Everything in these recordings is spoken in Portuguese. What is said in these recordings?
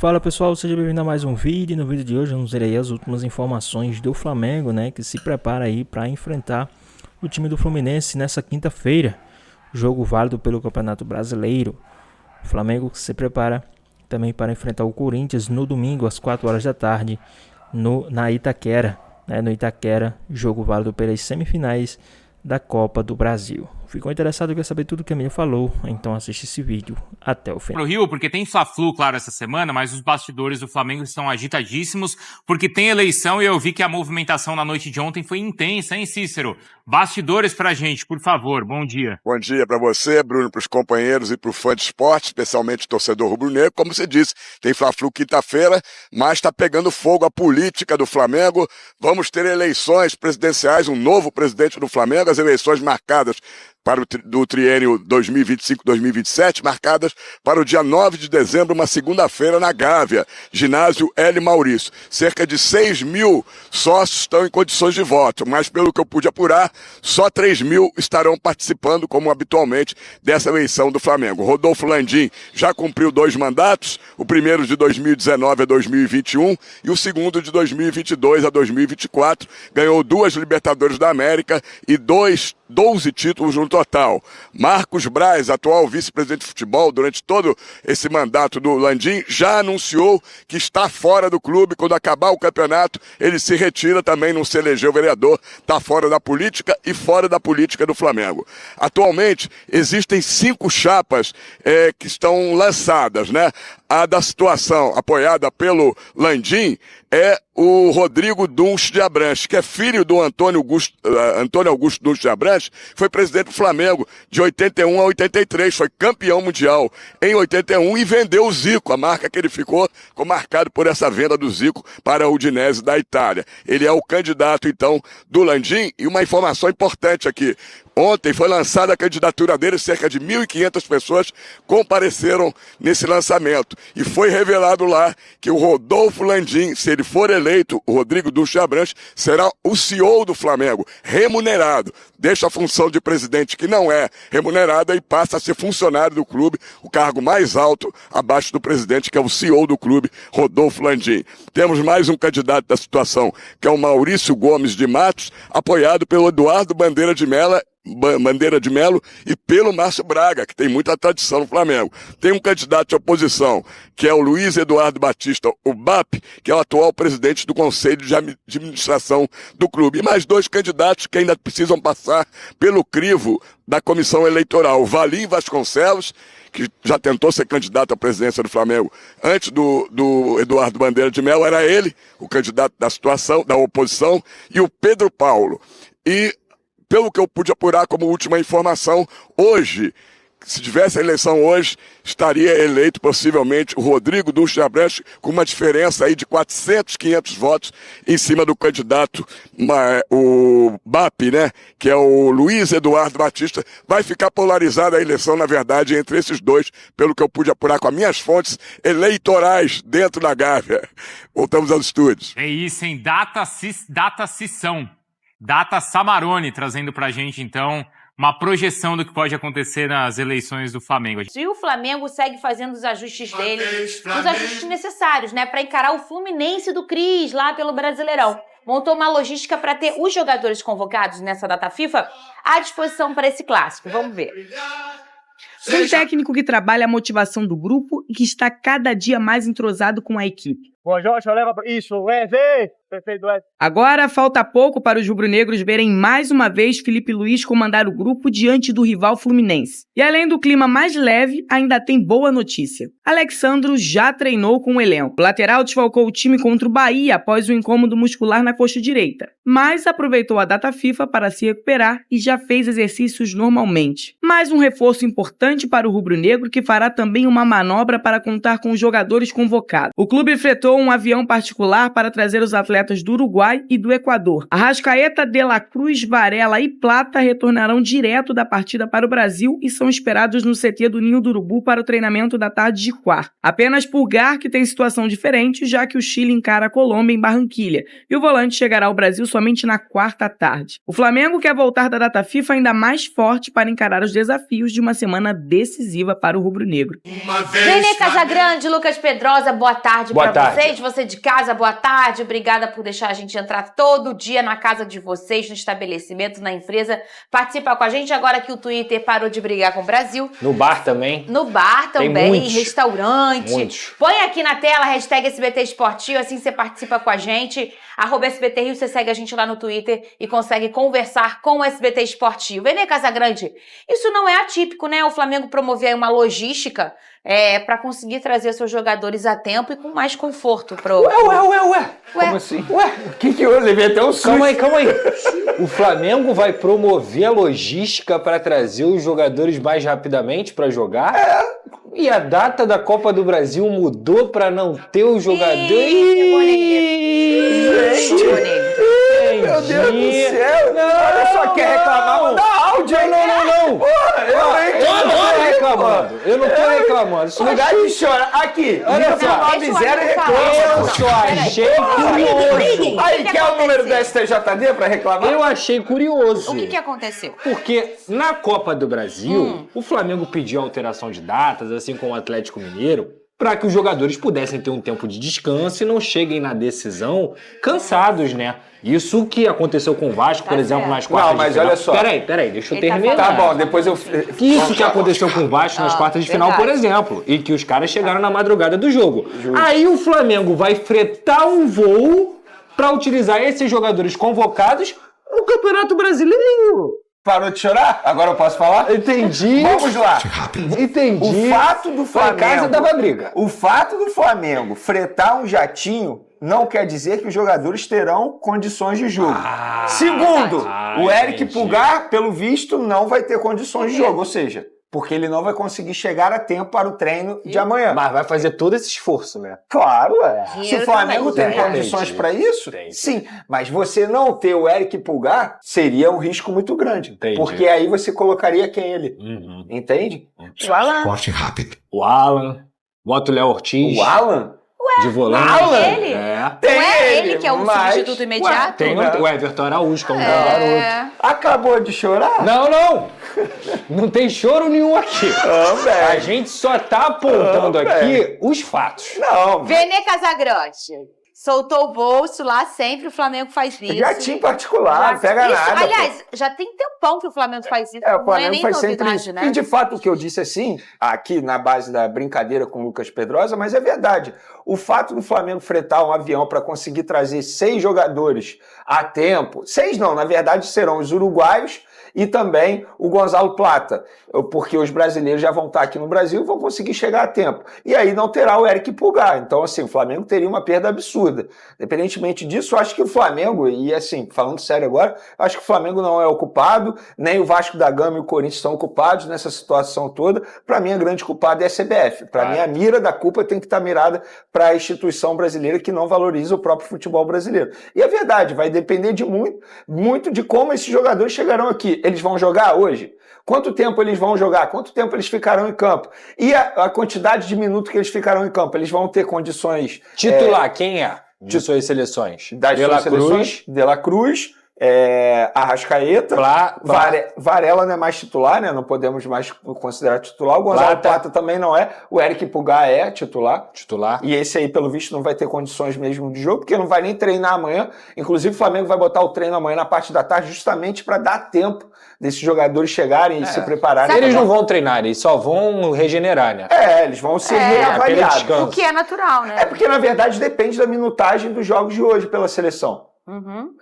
Fala pessoal, seja bem-vindo a mais um vídeo. No vídeo de hoje vamos ver aí as últimas informações do Flamengo, né, que se prepara aí para enfrentar o time do Fluminense nessa quinta-feira, jogo válido pelo Campeonato Brasileiro. O Flamengo se prepara também para enfrentar o Corinthians no domingo às 4 horas da tarde na Itaquera, né, no Itaquera, jogo válido pelas semifinais da Copa do Brasil. Ficou interessado e quer saber tudo que a Emília falou? Então assiste esse vídeo até o final. Pro Rio, porque tem Fla-Flu, claro, essa semana, mas os bastidores do Flamengo estão agitadíssimos, porque tem eleição e eu vi que a movimentação na noite de ontem foi intensa, hein, Cícero? Bastidores pra gente, por favor, bom dia. Bom dia pra você, Bruno, pros companheiros e pro fã de esporte, especialmente o torcedor rubro-negro. Como você disse, tem Fla-Flu quinta-feira, mas tá pegando fogo a política do Flamengo. Vamos ter eleições presidenciais, um novo presidente do Flamengo, as eleições marcadas para do triênio 2025-2027, marcadas para o dia 9 de dezembro, uma segunda-feira, na Gávea, ginásio L. Maurício. Cerca de 6 mil sócios estão em condições de voto, mas pelo que eu pude apurar, só 3 mil estarão participando, como habitualmente, dessa eleição do Flamengo. Rodolfo Landim já cumpriu 2 mandatos, o primeiro de 2019 a 2021 e o segundo de 2022 a 2024. Ganhou 2 Libertadores da América e 12 títulos no total. Marcos Braz, atual vice-presidente de futebol, durante todo esse mandato do Landim, já anunciou que está fora do clube. Quando acabar o campeonato, ele se retira também, não se elegeu vereador, está fora da política e fora da política do Flamengo. Atualmente, existem 5 chapas que estão lançadas, né? A da situação, apoiada pelo Landim, é o Rodrigo Dunst de Abranches, que é filho do Antônio Augusto Dunst de Abranches, foi presidente do Flamengo de 81 a 83, foi campeão mundial em 81 e vendeu o Zico, a marca que ele ficou marcado por essa venda do Zico para a Udinese da Itália. Ele é o candidato, então, do Landim. E uma informação importante aqui: ontem foi lançada a candidatura dele, cerca de 1.500 pessoas compareceram nesse lançamento. E foi revelado lá que o Rodolfo Landim, se ele for eleito, o Rodrigo Dunst de Abranches, será o CEO do Flamengo, remunerado. Deixa a função de presidente, que não é remunerada, e passa a ser funcionário do clube, o cargo mais alto abaixo do presidente, que é o CEO do clube, Rodolfo Landim. Temos mais um candidato da situação, que é o Maurício Gomes de Matos, apoiado pelo Eduardo Bandeira de Melo e pelo Márcio Braga, que tem muita tradição no Flamengo. Tem um candidato de oposição, que é o Luiz Eduardo Batista, o BAP, que é o atual presidente do Conselho de Administração do clube. E mais 2 candidatos que ainda precisam passar pelo crivo da comissão eleitoral: o Valim Vasconcelos, que já tentou ser candidato à presidência do Flamengo antes do Eduardo Bandeira de Melo, era ele o candidato da situação, da oposição, e o Pedro Paulo. E pelo que eu pude apurar como última informação, hoje, se tivesse a eleição hoje, estaria eleito possivelmente o Rodrigo Dunst de Abranches, com uma diferença aí de 400, 500 votos em cima do candidato, o BAP, né, que é o Luiz Eduardo Batista. Vai ficar polarizada a eleição, na verdade, entre esses 2, pelo que eu pude apurar com as minhas fontes eleitorais dentro da Gávea. Voltamos aos estúdios. É isso, hein? Data Samarone trazendo pra gente, então, uma projeção do que pode acontecer nas eleições do Flamengo. E o Flamengo segue fazendo os ajustes dele, os ajustes necessários, né, para encarar o Fluminense do Cris lá pelo Brasileirão. Montou uma logística para ter os jogadores convocados nessa data FIFA à disposição para esse clássico. Vamos ver. Um técnico que trabalha a motivação do grupo e que está cada dia mais entrosado com a equipe. Boa, Jorge, leva isso, Wesley! Perfeito, Wesley. Agora falta pouco para os rubro-negros verem mais uma vez Felipe Luiz comandar o grupo diante do rival Fluminense. E além do clima mais leve, ainda tem boa notícia. Alexandro já treinou com o elenco. O lateral desfalcou o time contra o Bahia após o incômodo muscular na coxa direita, mas aproveitou a data FIFA para se recuperar e já fez exercícios normalmente. Mais um reforço importante para o rubro-negro, que fará também uma manobra para contar com os jogadores convocados. O clube fretou um avião particular para trazer os atletas atletas do Uruguai e do Equador. Arrascaeta, De La Cruz, Varela e Plata retornarão direto da partida para o Brasil e são esperados no CT do Ninho do Urubu para o treinamento da tarde de quarta. Apenas Pulgar, que tem situação diferente, já que o Chile encara a Colômbia em Barranquilha, e o volante chegará ao Brasil somente na quarta tarde. O Flamengo quer voltar da data FIFA ainda mais forte para encarar os desafios de uma semana decisiva para o rubro-negro. Vene Casagrande, Lucas Pedrosa, boa tarde para vocês. Você de casa, boa tarde. Obrigada por deixar a gente entrar todo dia na casa de vocês, no estabelecimento, na empresa. Participa com a gente agora que o Twitter parou de brigar com o Brasil. No bar também. No bar também, em restaurante. Muitos. Põe aqui na tela, hashtag SBT Esportivo, assim você participa com a gente. @SBT Rio, você segue a gente lá no Twitter e consegue conversar com o SBT Esportivo. Vene Casagrande, isso não é atípico, né? O Flamengo promover aí uma logística para conseguir trazer seus jogadores a tempo e com mais conforto pro... Ué. Como assim? O que eu levei até um susto? Calma aí. O Flamengo vai promover a logística para trazer os jogadores mais rapidamente para jogar? E a data da Copa do Brasil mudou para não ter os jogadores? Meu Deus do céu! Olha só, quer reclamar, manda áudio aí! Não! Eu não tô reclamando. Isso No lugar de chorar, aqui, olha só, 9-0 e reclama. Eu só achei curioso. Aí, quer o número do STJD pra reclamar? Eu achei curioso. O que aconteceu? Porque na Copa do Brasil, o Flamengo pediu alteração de datas, assim como o Atlético Mineiro, para que os jogadores pudessem ter um tempo de descanso e não cheguem na decisão cansados, né? Isso que aconteceu com o Vasco, por exemplo, nas quartas de final. Não, mas olha só. Peraí, deixa eu terminar. Tá bom, depois eu... Isso que aconteceu com o Vasco nas quartas de final, por exemplo. E que os caras chegaram na madrugada do jogo. Aí o Flamengo vai fretar um voo para utilizar esses jogadores convocados no Campeonato Brasileiro. Parou de chorar? Agora eu posso falar? Entendi. Vamos lá. Entendi. O fato do Flamengo... Foi em casa dava briga. O fato do Flamengo fretar um jatinho não quer dizer que os jogadores terão condições de jogo. Segundo, o Eric Pulgar, pelo visto, não vai ter condições de jogo. Ou seja, porque ele não vai conseguir chegar a tempo para o treino de amanhã. Mas vai fazer todo esse esforço, né? Claro, Se o Flamengo tem condições para isso, sim. Mas você não ter o Eric Pulgar seria um risco muito grande. Porque aí você colocaria quem ele? Entende? O Alan. Corte rápido. O Alan. Bota o Léo Ortiz. O Alan? De volante. Não é ele? Tem não é ele que é o substituto imediato? Tem o Everton Araújo, que é um garoto. Acabou de chorar? Não! Não tem choro nenhum aqui. Também. A gente só tá apontando aqui os fatos. Não. Vene Casagrande. Soltou o bolso lá, sempre o Flamengo faz isso. Jatinho particular, não pega nada. Aliás, já tem tempão que o Flamengo faz isso. O Flamengo nem faz novidade, sempre isso. né? E de fato o que eu disse assim, aqui na base da brincadeira com o Lucas Pedrosa, mas é verdade. O fato do Flamengo fretar um avião para conseguir trazer 6 jogadores a tempo, 6 não, na verdade serão os uruguaios e também o Gonzalo Plata, porque os brasileiros já vão estar aqui no Brasil e vão conseguir chegar a tempo. E aí não terá o Eric Pulgar. Então, assim, o Flamengo teria uma perda absurda. Independentemente disso, eu acho que o Flamengo, e assim, falando sério agora, eu acho que o Flamengo não é o culpado, nem o Vasco da Gama e o Corinthians são culpados nessa situação toda. Para mim, a grande culpada é a CBF. Para mim, a mira da culpa tem que estar mirada para a instituição brasileira que não valoriza o próprio futebol brasileiro. E é verdade, vai depender de muito de como esses jogadores chegarão aqui. Eles vão jogar hoje? Quanto tempo eles vão jogar? Quanto tempo eles ficarão em campo? E a quantidade de minutos que eles ficarão em campo? Eles vão ter condições... Titular, quem é? De suas seleções? Das suas seleções? De La Cruz, Arrascaeta, Varela não é mais titular, né? Não podemos mais considerar titular. O Gonzalo Plata também não é. O Eric Pulgar é titular. E esse aí, pelo visto, não vai ter condições mesmo de jogo, porque não vai nem treinar amanhã. Inclusive, o Flamengo vai botar o treino amanhã na parte da tarde, justamente para dar tempo desses jogadores chegarem e se prepararem. Eles não vão treinar, eles só vão regenerar, né? Eles vão ser reavaliados. O que é natural, né? É porque, na verdade, depende da minutagem dos jogos de hoje pela seleção.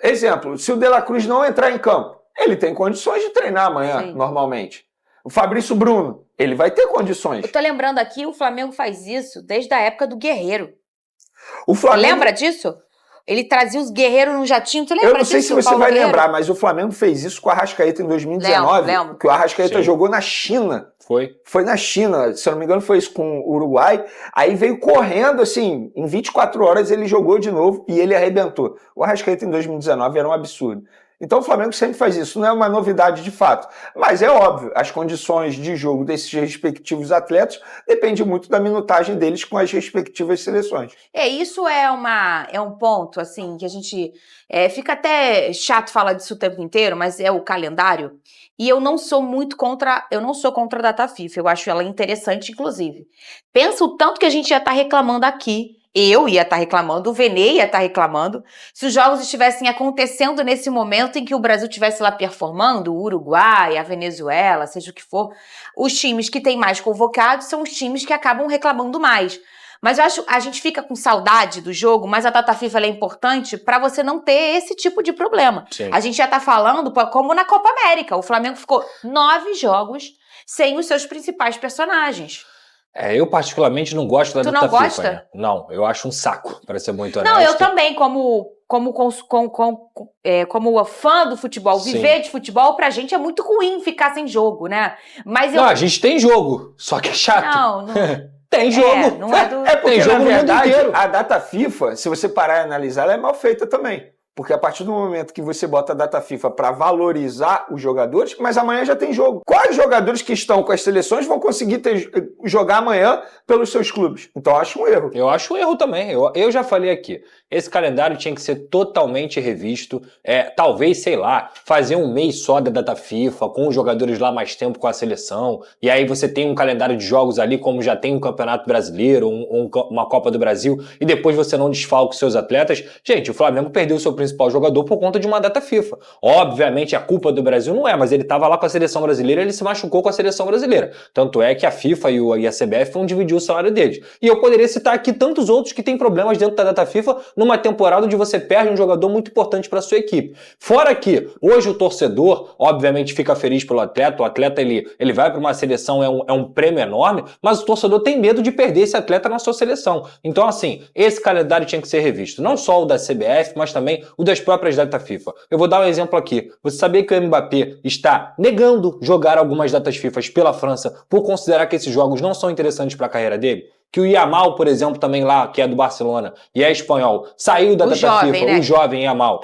Exemplo, se o De La Cruz não entrar em campo, ele tem condições de treinar amanhã, normalmente. O Fabrício Bruno, ele vai ter condições. Eu tô lembrando aqui, o Flamengo faz isso desde a época do Guerreiro. O Flamengo... Lembra disso? Ele trazia os guerreiros no jatinho, tu lembra? Eu não sei se você vai lembrar, mas o Flamengo fez isso com o Arrascaeta em 2019, lembro. que o Arrascaeta jogou na China. Foi na China, se eu não me engano foi isso com o Uruguai, aí veio correndo, assim, em 24 horas ele jogou de novo e ele arrebentou. O Arrascaeta em 2019 era um absurdo. Então o Flamengo sempre faz isso, não é uma novidade de fato. Mas é óbvio, as condições de jogo desses respectivos atletas dependem muito da minutagem deles com as respectivas seleções. Isso é um ponto, assim, que a gente... fica até chato falar disso o tempo inteiro, mas é o calendário. E eu não sou contra a data FIFA, eu acho ela interessante, inclusive. Pensa o tanto que a gente ia estar reclamando aqui. Eu ia estar reclamando, o Vene ia estar reclamando, se os jogos estivessem acontecendo nesse momento em que o Brasil estivesse lá performando, o Uruguai, a Venezuela, seja o que for, os times que têm mais convocados são os times que acabam reclamando mais. Mas eu acho a gente fica com saudade do jogo, mas a data FIFA é importante para você não ter esse tipo de problema. Sim. A gente já tá falando como na Copa América, o Flamengo ficou 9 jogos sem os seus principais personagens. Eu particularmente não gosto da data FIFA. Tu não gosta? Né? Não, eu acho um saco, para ser muito honesto. Não, eu também, como fã do futebol, viver de futebol, pra gente é muito ruim ficar sem jogo, né? Mas Não, a gente tem jogo, só que é chato. Não. Tem jogo. Não é do... porque, tem jogo na verdade, no mundo inteiro. a data FIFA, se você parar e analisar, ela é mal feita também. Porque a partir do momento que você bota a data FIFA para valorizar os jogadores, mas amanhã já tem jogo. Quais jogadores que estão com as seleções vão conseguir jogar amanhã pelos seus clubes? Então eu acho um erro. Eu acho um erro também. Eu já falei aqui. Esse calendário tinha que ser totalmente revisto. Talvez, sei lá, fazer um mês só da data FIFA, com os jogadores lá mais tempo com a seleção. E aí você tem um calendário de jogos ali, como já tem um Campeonato Brasileiro, uma Copa do Brasil, e depois você não desfalca os seus atletas. Gente, o Flamengo perdeu o seu principal jogador por conta de uma data FIFA. Obviamente a culpa do Brasil não é, mas ele estava lá com a seleção brasileira e ele se machucou com a seleção brasileira. Tanto é que a FIFA e a CBF vão dividir o salário deles. E eu poderia citar aqui tantos outros que têm problemas dentro da data FIFA numa temporada onde você perde um jogador muito importante para sua equipe. Fora que hoje o torcedor, obviamente, fica feliz pelo atleta, o atleta ele vai para uma seleção, é um prêmio enorme, mas o torcedor tem medo de perder esse atleta na sua seleção. Então, assim, esse calendário tinha que ser revisto. Não só o da CBF, mas também o das próprias datas FIFA. Eu vou dar um exemplo aqui. Você sabia que o Mbappé está negando jogar algumas datas FIFA pela França por considerar que esses jogos não são interessantes para a carreira dele? Que o Yamal, por exemplo, também lá, que é do Barcelona e é espanhol, saiu da data FIFA, né? O jovem Yamal,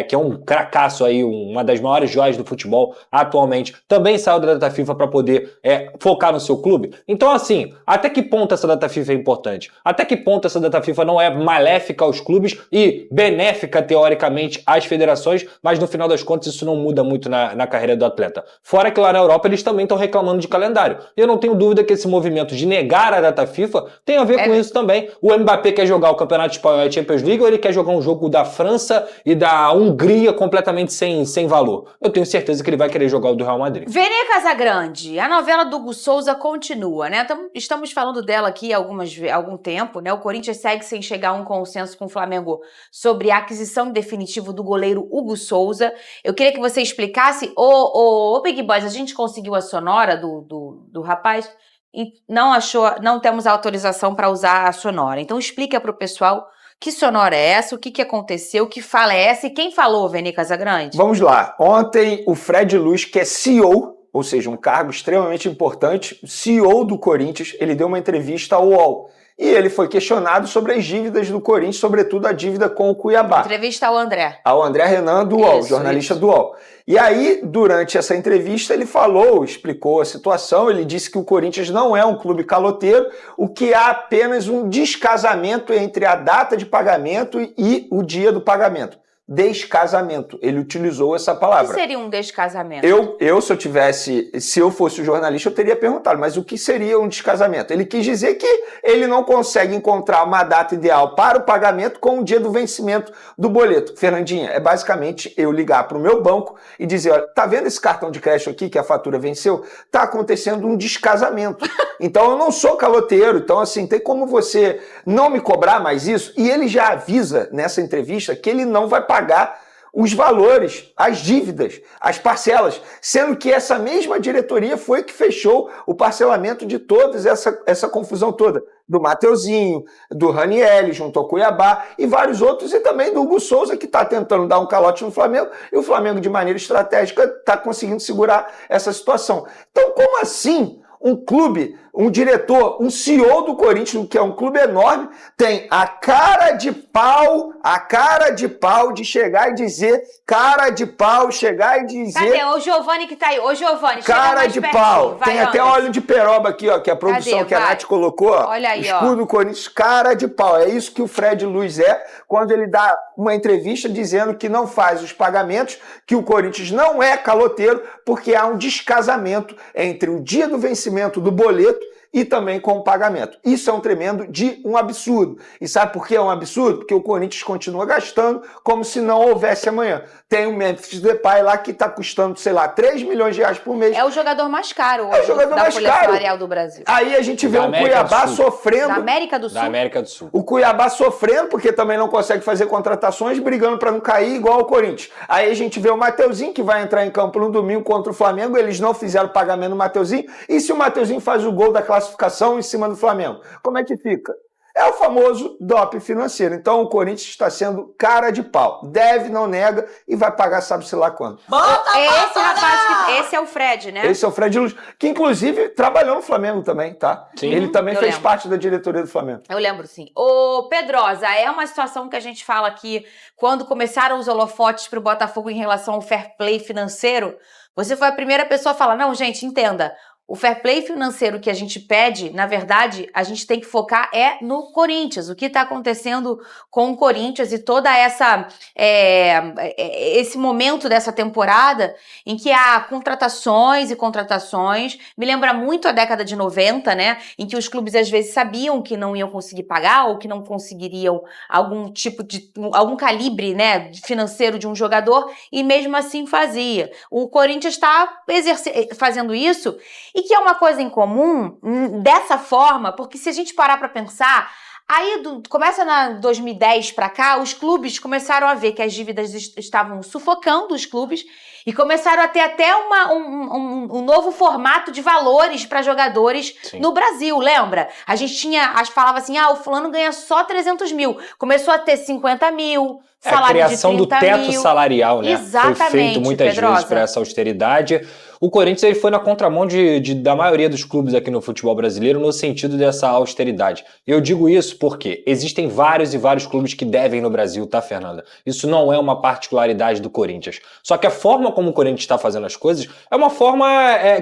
que é um cracaço aí, uma das maiores joias do futebol atualmente, também saiu da data FIFA para poder focar no seu clube. Então, assim, até que ponto essa data FIFA é importante? Até que ponto essa data FIFA não é maléfica aos clubes e benéfica, teoricamente, às federações, mas no final das contas isso não muda muito na carreira do atleta. Fora que lá na Europa eles também estão reclamando de calendário. Eu não tenho dúvida que esse movimento de negar a data FIFA tem a ver com isso também. O Mbappé quer jogar o Campeonato Espanhol e a Champions League ou ele quer jogar um jogo da França e da Hungria completamente sem valor? Eu tenho certeza que ele vai querer jogar o do Real Madrid. Vene Casagrande, a novela do Hugo Souza continua, né? Estamos falando dela aqui há algum tempo, né? O Corinthians segue sem chegar a um consenso com o Flamengo sobre a aquisição definitiva do goleiro Hugo Souza. Eu queria que você explicasse. Ô Big Boys, a gente conseguiu a sonora do rapaz? E não temos autorização para usar a sonora. Então explica para o pessoal que sonora é essa, o que aconteceu, que fala é essa e quem falou, Vene Casagrande? Vamos lá. Ontem o Fred Luz, que é CEO, ou seja, um cargo extremamente importante, CEO do Corinthians, ele deu uma entrevista ao UOL. E ele foi questionado sobre as dívidas do Corinthians, sobretudo a dívida com o Cuiabá. Entrevista ao André. Ao André Renan do UOL, jornalista do UOL. E aí, durante essa entrevista, ele explicou a situação, ele disse que o Corinthians não é um clube caloteiro, o que há apenas um descasamento entre a data de pagamento e o dia do pagamento. Descasamento. Ele utilizou essa palavra. O que seria um descasamento? Se eu fosse o jornalista, eu teria perguntado, mas o que seria um descasamento? Ele quis dizer que ele não consegue encontrar uma data ideal para o pagamento com o dia do vencimento do boleto. Fernandinha, é basicamente eu ligar para o meu banco e dizer, olha, tá vendo esse cartão de crédito aqui que a fatura venceu? Tá acontecendo um descasamento. Então eu não sou caloteiro, então assim, tem como você não me cobrar mais isso? E ele já avisa nessa entrevista que ele não vai pagar os valores, as dívidas, as parcelas, sendo que essa mesma diretoria foi que fechou o parcelamento de toda essa confusão toda, do Mateuzinho, do Ranieri, junto ao Cuiabá, e vários outros, e também do Hugo Souza, que está tentando dar um calote no Flamengo, e o Flamengo, de maneira estratégica, está conseguindo segurar essa situação. Então, como assim um clube, um diretor, um CEO do Corinthians, que é um clube enorme, tem a cara de pau de chegar e dizer, Cadê? O Giovani que tá aí. Ô, Giovani, cara de pau. Vai, tem até óleo de peroba aqui, ó, que a produção que a Nath colocou, ó. Olha aí, escudo do Corinthians, cara de pau. É isso que o Fred Luiz é, quando ele dá uma entrevista dizendo que não faz os pagamentos, que o Corinthians não é caloteiro, porque há um descasamento entre o dia do vencimento do boleto e também com o pagamento. Isso é um absurdo. E sabe por que é um absurdo? Porque o Corinthians continua gastando como se não houvesse amanhã. Tem o Memphis Depay lá que está custando, sei lá, 3 milhões de reais por mês. É o jogador mais caro hoje da folha salarial do Brasil. Aí a gente vê o Cuiabá sofrendo. Da América do Sul. Da América do Sul. O Cuiabá sofrendo porque também não consegue fazer contratações, brigando para não cair igual ao Corinthians. Aí a gente vê o Mateuzinho que vai entrar em campo no domingo contra o Flamengo. Eles não fizeram pagamento no Mateuzinho. E se o Mateuzinho faz o gol da classificação em cima do Flamengo, como é que fica? É o famoso doping financeiro. Então o Corinthians está sendo cara de pau. Deve, não nega e vai pagar sabe-se lá quando. Esse é o Fred, né? Esse é o Fred Luz, que inclusive trabalhou no Flamengo também, tá? Sim. Ele também fez parte da diretoria do Flamengo. Eu lembro, sim. Ô, Pedrosa, é uma situação que a gente fala aqui, quando começaram os holofotes pro Botafogo em relação ao fair play financeiro, você foi a primeira pessoa a falar, não, gente, entenda, o fair play financeiro que a gente pede, na verdade, a gente tem que focar no Corinthians. O que está acontecendo com o Corinthians e toda esse momento dessa temporada em que há contratações e contratações. Me lembra muito a década de 90, né? Em que os clubes às vezes sabiam que não iam conseguir pagar ou que não conseguiriam algum calibre, né, financeiro de um jogador e mesmo assim fazia. O Corinthians está fazendo isso. E que é uma coisa em comum, dessa forma, porque se a gente parar para pensar, aí começa na 2010 para cá, os clubes começaram a ver que as dívidas estavam sufocando os clubes e começaram a ter até um novo formato de valores para jogadores no Brasil, lembra? A gente falava assim, o fulano ganha só 300 mil, começou a ter 50 mil, salário a criação de 30 do teto mil. salarial, né? Exatamente, foi feito muitas vezes para essa austeridade. O Corinthians ele foi na contramão da maioria dos clubes aqui no futebol brasileiro no sentido dessa austeridade. Eu digo isso porque existem vários e vários clubes que devem no Brasil, tá, Fernanda? Isso não é uma particularidade do Corinthians. Só que a forma como o Corinthians está fazendo as coisas é uma forma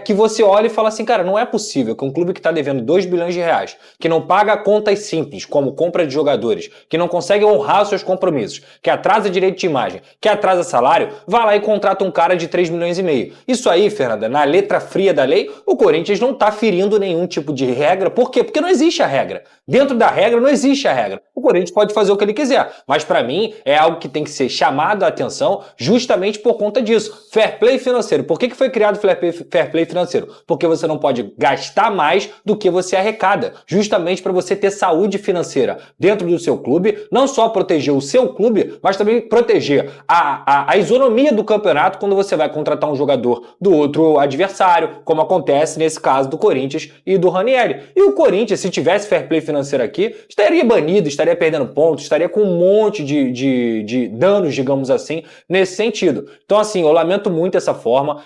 que você olha e fala assim, cara, não é possível que um clube que está devendo 2 bilhões de reais, que não paga contas simples, como compra de jogadores, que não consegue honrar os seus compromissos, que atrasa direito de imagem, que atrasa salário, vai lá e contrata um cara de 3 milhões e meio. Isso aí, Fernanda, na letra fria da lei, o Corinthians não está ferindo nenhum tipo de regra. Por quê? Porque não existe a regra. Dentro da regra não existe a regra. O Corinthians pode fazer o que ele quiser, mas para mim é algo que tem que ser chamado a atenção justamente por conta disso. Fair play financeiro. Por que foi criado o fair play financeiro? Porque você não pode gastar mais do que você arrecada, justamente para você ter saúde financeira dentro do seu clube, não só proteger o seu clube, mas também proteger a isonomia do campeonato quando você vai contratar um jogador do outro adversário, como acontece nesse caso do Corinthians e do Ranieri. E o Corinthians, se tivesse fair play financeiro aqui, estaria banido, estaria perdendo pontos, estaria com um monte de danos, digamos assim, nesse sentido. Então, assim, eu lamento muito essa forma.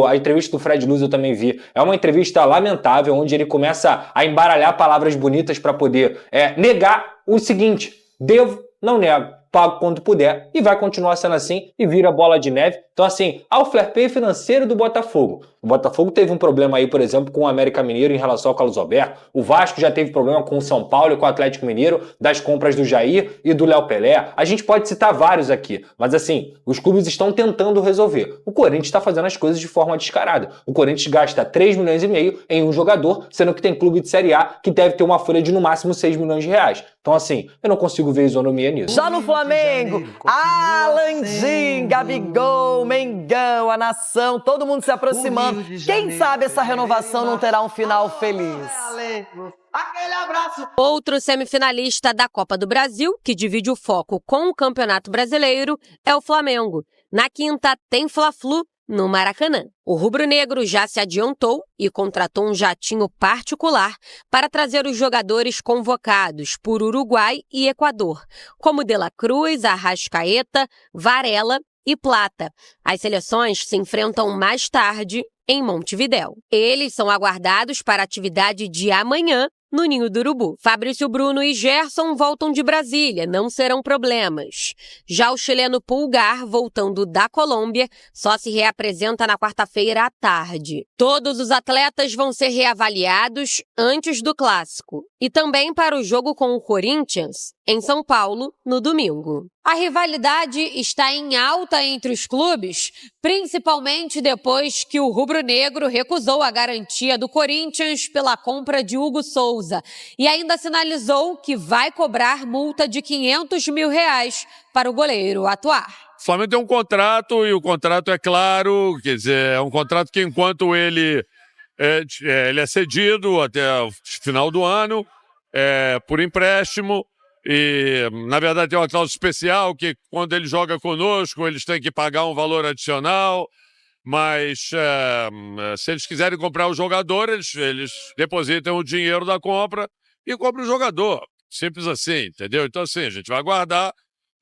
A entrevista do Fred Luz eu também vi. É uma entrevista lamentável, onde ele começa a embaralhar palavras bonitas para poder negar o seguinte: devo, não nego, pago quando puder, e vai continuar sendo assim, e vira bola de neve. Então, assim, ao fair play financeiro do Botafogo. O Botafogo teve um problema aí, por exemplo, com o América Mineiro em relação ao Carlos Alberto. O Vasco já teve problema com o São Paulo e com o Atlético Mineiro, das compras do Jair e do Léo Pelé. A gente pode citar vários aqui, mas assim, os clubes estão tentando resolver. O Corinthians está fazendo as coisas de forma descarada. O Corinthians gasta 3 milhões e meio em um jogador, sendo que tem clube de Série A que deve ter uma folha de no máximo 6 milhões de reais. Então, assim, eu não consigo ver isonomia nisso. Já no Flamengo Flamengo. Landim, Gabigol, Mengão, a nação, todo mundo se aproximando. Quem sabe essa renovação não terá um final feliz? Aquele abraço. Outro semifinalista da Copa do Brasil, que divide o foco com o Campeonato Brasileiro, é o Flamengo. Na quinta, tem Fla-Flu no Maracanã. O rubro-negro já se adiantou e contratou um jatinho particular para trazer os jogadores convocados por Uruguai e Equador, como De La Cruz, Arrascaeta, Varela e Plata. As seleções se enfrentam mais tarde em Montevidéu. Eles são aguardados para a atividade de amanhã no Ninho do Urubu. Fabrício Bruno e Gerson voltam de Brasília, não serão problemas. Já o chileno Pulgar, voltando da Colômbia, só se reapresenta na quarta-feira à tarde. Todos os atletas vão ser reavaliados antes do clássico e também para o jogo com o Corinthians, em São Paulo, no domingo. A rivalidade está em alta entre os clubes, principalmente depois que o rubro-negro recusou a garantia do Corinthians pela compra de Hugo Souza e ainda sinalizou que vai cobrar multa de R$500 mil para o goleiro atuar. O Flamengo tem um contrato e o contrato é claro, quer dizer, é um contrato que enquanto ele é cedido até o final do ano, por empréstimo. E, na verdade, tem uma cláusula especial que, quando ele joga conosco, eles têm que pagar um valor adicional, mas se eles quiserem comprar o jogador, eles depositam o dinheiro da compra e compram o jogador. Simples assim, entendeu? Então, assim, a gente vai aguardar,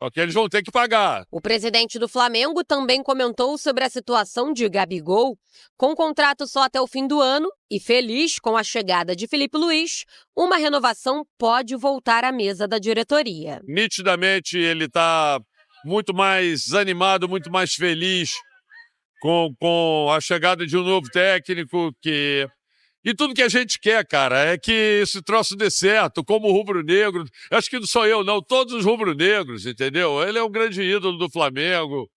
porque eles vão ter que pagar. O presidente do Flamengo também comentou sobre a situação de Gabigol, com contrato só até o fim do ano e feliz com a chegada de Filipe Luís, uma renovação pode voltar à mesa da diretoria. Nitidamente ele está muito mais animado, muito mais feliz com a chegada de um novo técnico E tudo que a gente quer, cara, é que esse troço dê certo, como rubro-negro. Acho que não sou eu, não, todos os rubro-negros, entendeu? Ele é um grande ídolo do Flamengo.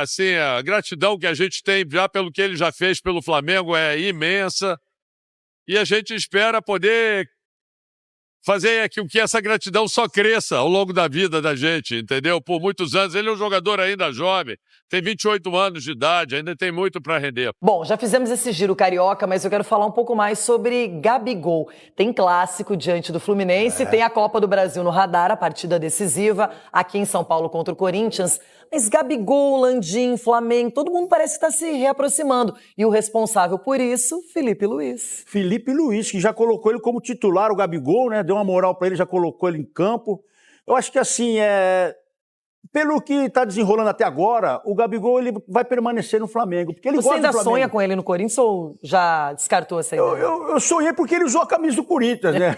Assim, a gratidão que a gente tem já pelo que ele já fez pelo Flamengo é imensa. E a gente espera poder fazer com que essa gratidão só cresça ao longo da vida da gente, entendeu? Por muitos anos. Ele é um jogador ainda jovem, tem 28 anos de idade, ainda tem muito para render. Bom, já fizemos esse giro carioca, mas eu quero falar um pouco mais sobre Gabigol. Tem clássico diante do Fluminense, tem a Copa do Brasil no radar, a partida decisiva, aqui em São Paulo contra o Corinthians. Mas Gabigol, Landim, Flamengo, todo mundo parece que está se reaproximando. E o responsável por isso, Filipe Luís. Filipe Luís, que já colocou ele como titular, o Gabigol, né? Deu uma moral para ele, já colocou ele em campo. Eu acho que assim, pelo que está desenrolando até agora, o Gabigol ele vai permanecer no Flamengo. Porque ele Você ainda sonha com ele no Corinthians ou já descartou essa ideia? Eu sonhei porque ele usou a camisa do Corinthians, né?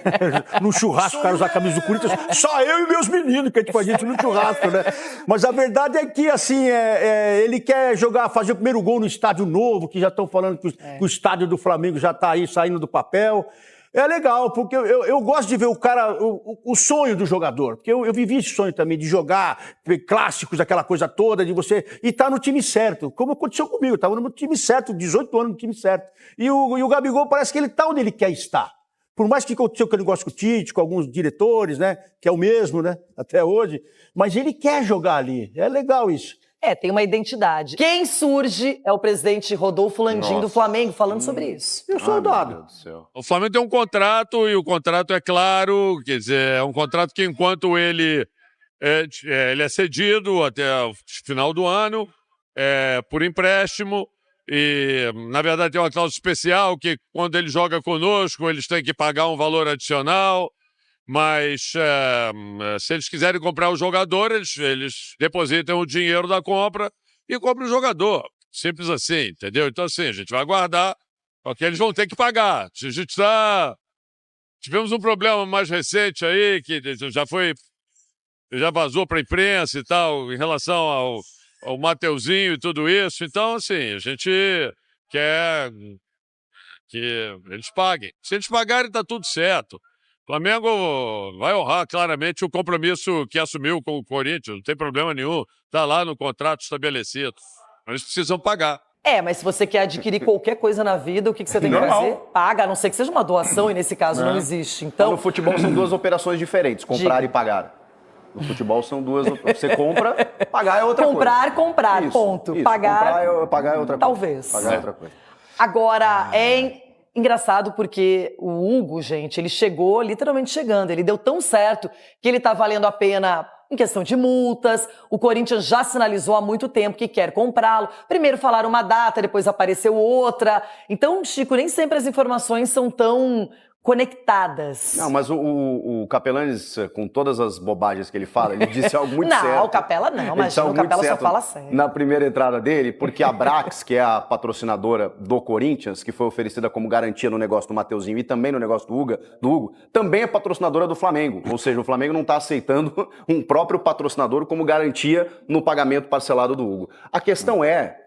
No churrasco, o cara usar a camisa do Corinthians. Só eu e meus meninos que a gente fazia isso no churrasco, né? Mas a verdade é que, assim, ele quer fazer o primeiro gol no estádio novo, que já estão falando que o estádio do Flamengo já está aí saindo do papel. É legal, porque eu gosto de ver o cara, o sonho do jogador. Porque eu vivi esse sonho também de jogar clássicos, aquela coisa toda, de você... E tá no time certo, como aconteceu comigo. Eu tava no time certo, 18 anos no time certo. E o Gabigol parece que ele tá onde ele quer estar. Por mais que aconteceu que ele gosta com o Tite, com alguns diretores, né? Que é o mesmo, né? Até hoje. Mas ele quer jogar ali. É legal isso. Tem uma identidade. Quem surge é o presidente Rodolfo Landim do Flamengo, falando sobre isso. Eu sou soldado. O Flamengo tem um contrato e o contrato é claro, quer dizer, é um contrato que enquanto ele é cedido até o final do ano, por empréstimo. E, na verdade, tem uma cláusula especial que, quando ele joga conosco, eles têm que pagar um valor adicional. Mas se eles quiserem comprar o jogador, eles depositam o dinheiro da compra e compram o jogador. Simples assim, entendeu? Então, assim, a gente vai aguardar, porque eles vão ter que pagar. Tivemos um problema mais recente aí, que já vazou para a imprensa e tal, em relação ao Mateuzinho e tudo isso. Então, assim, a gente quer que eles paguem. Se eles pagarem, está tudo certo. O Flamengo vai honrar claramente o compromisso que assumiu com o Corinthians, não tem problema nenhum, está lá no contrato estabelecido. Eles precisam pagar. Mas se você quer adquirir qualquer coisa na vida, o que você tem que fazer? Paga, a não ser que seja uma doação, e nesse caso não existe. Então, no futebol são duas operações diferentes, comprar e pagar. No futebol são duas opções. Você compra, pagar é outra coisa. Comprar, ponto. Pagar é outra coisa. Talvez. Pagar é outra coisa. Agora, engraçado porque o Hugo, gente, ele chegou literalmente chegando. Ele deu tão certo que ele tá valendo a pena em questão de multas. O Corinthians já sinalizou há muito tempo que quer comprá-lo. Primeiro falaram uma data, depois apareceu outra. Então, Chico, nem sempre as informações são tão conectadas. Não, mas o Capelanes, com todas as bobagens que ele fala, ele disse algo muito certo. Não, o Capela não, mas o Capela só fala sério. Na primeira entrada dele, porque a Brax, que é a patrocinadora do Corinthians, que foi oferecida como garantia no negócio do Mateuzinho e também no negócio do Hugo, também é patrocinadora do Flamengo. Ou seja, o Flamengo não está aceitando um próprio patrocinador como garantia no pagamento parcelado do Hugo. A questão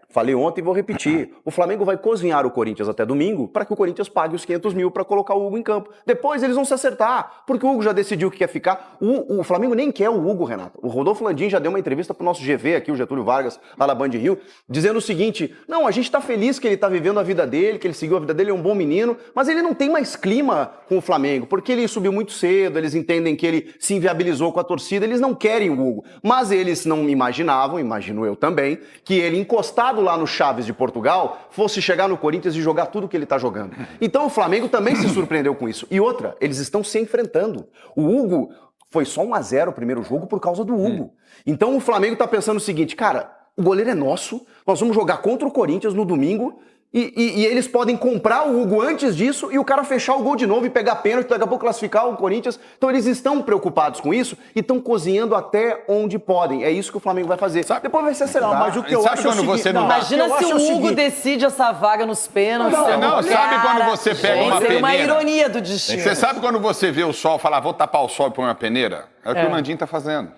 falei ontem e vou repetir. O Flamengo vai cozinhar o Corinthians até domingo para que o Corinthians pague os 500 mil para colocar o Hugo em campo. Depois eles vão se acertar, porque o Hugo já decidiu que quer ficar. O Flamengo nem quer o Hugo, Renato. O Rodolfo Landim já deu uma entrevista pro nosso GV aqui, o Getúlio Vargas, lá na Band Rio, dizendo o seguinte: não, a gente tá feliz que ele tá vivendo a vida dele, que ele seguiu a vida dele, é um bom menino, mas ele não tem mais clima com o Flamengo, porque ele subiu muito cedo, eles entendem que ele se inviabilizou com a torcida, eles não querem o Hugo. Mas eles não imaginavam, imagino eu também, que ele encostado lá no Chaves de Portugal fosse chegar no Corinthians e jogar tudo que ele tá jogando. Então o Flamengo também se surpreendeu com isso. E outra, eles estão se enfrentando. O Hugo foi só 1-0 o primeiro jogo por causa do Hugo. Então o Flamengo tá pensando o seguinte: cara, o goleiro é nosso, nós vamos jogar contra o Corinthians no domingo e eles podem comprar o Hugo antes disso e o cara fechar o gol de novo e pegar pênalti, daqui a pouco classificar o Corinthians. Então eles estão preocupados com isso e estão cozinhando até onde podem. É isso que o Flamengo vai fazer. Depois vai ser acertar. Mas o que eu acho imagina se o Hugo decide essa vaga nos pênaltis. Sabe quando você pega uma peneira? É uma ironia do destino. Você sabe quando você vê o sol e fala, vou tapar o sol e pôr uma peneira? É o que o Landim tá fazendo.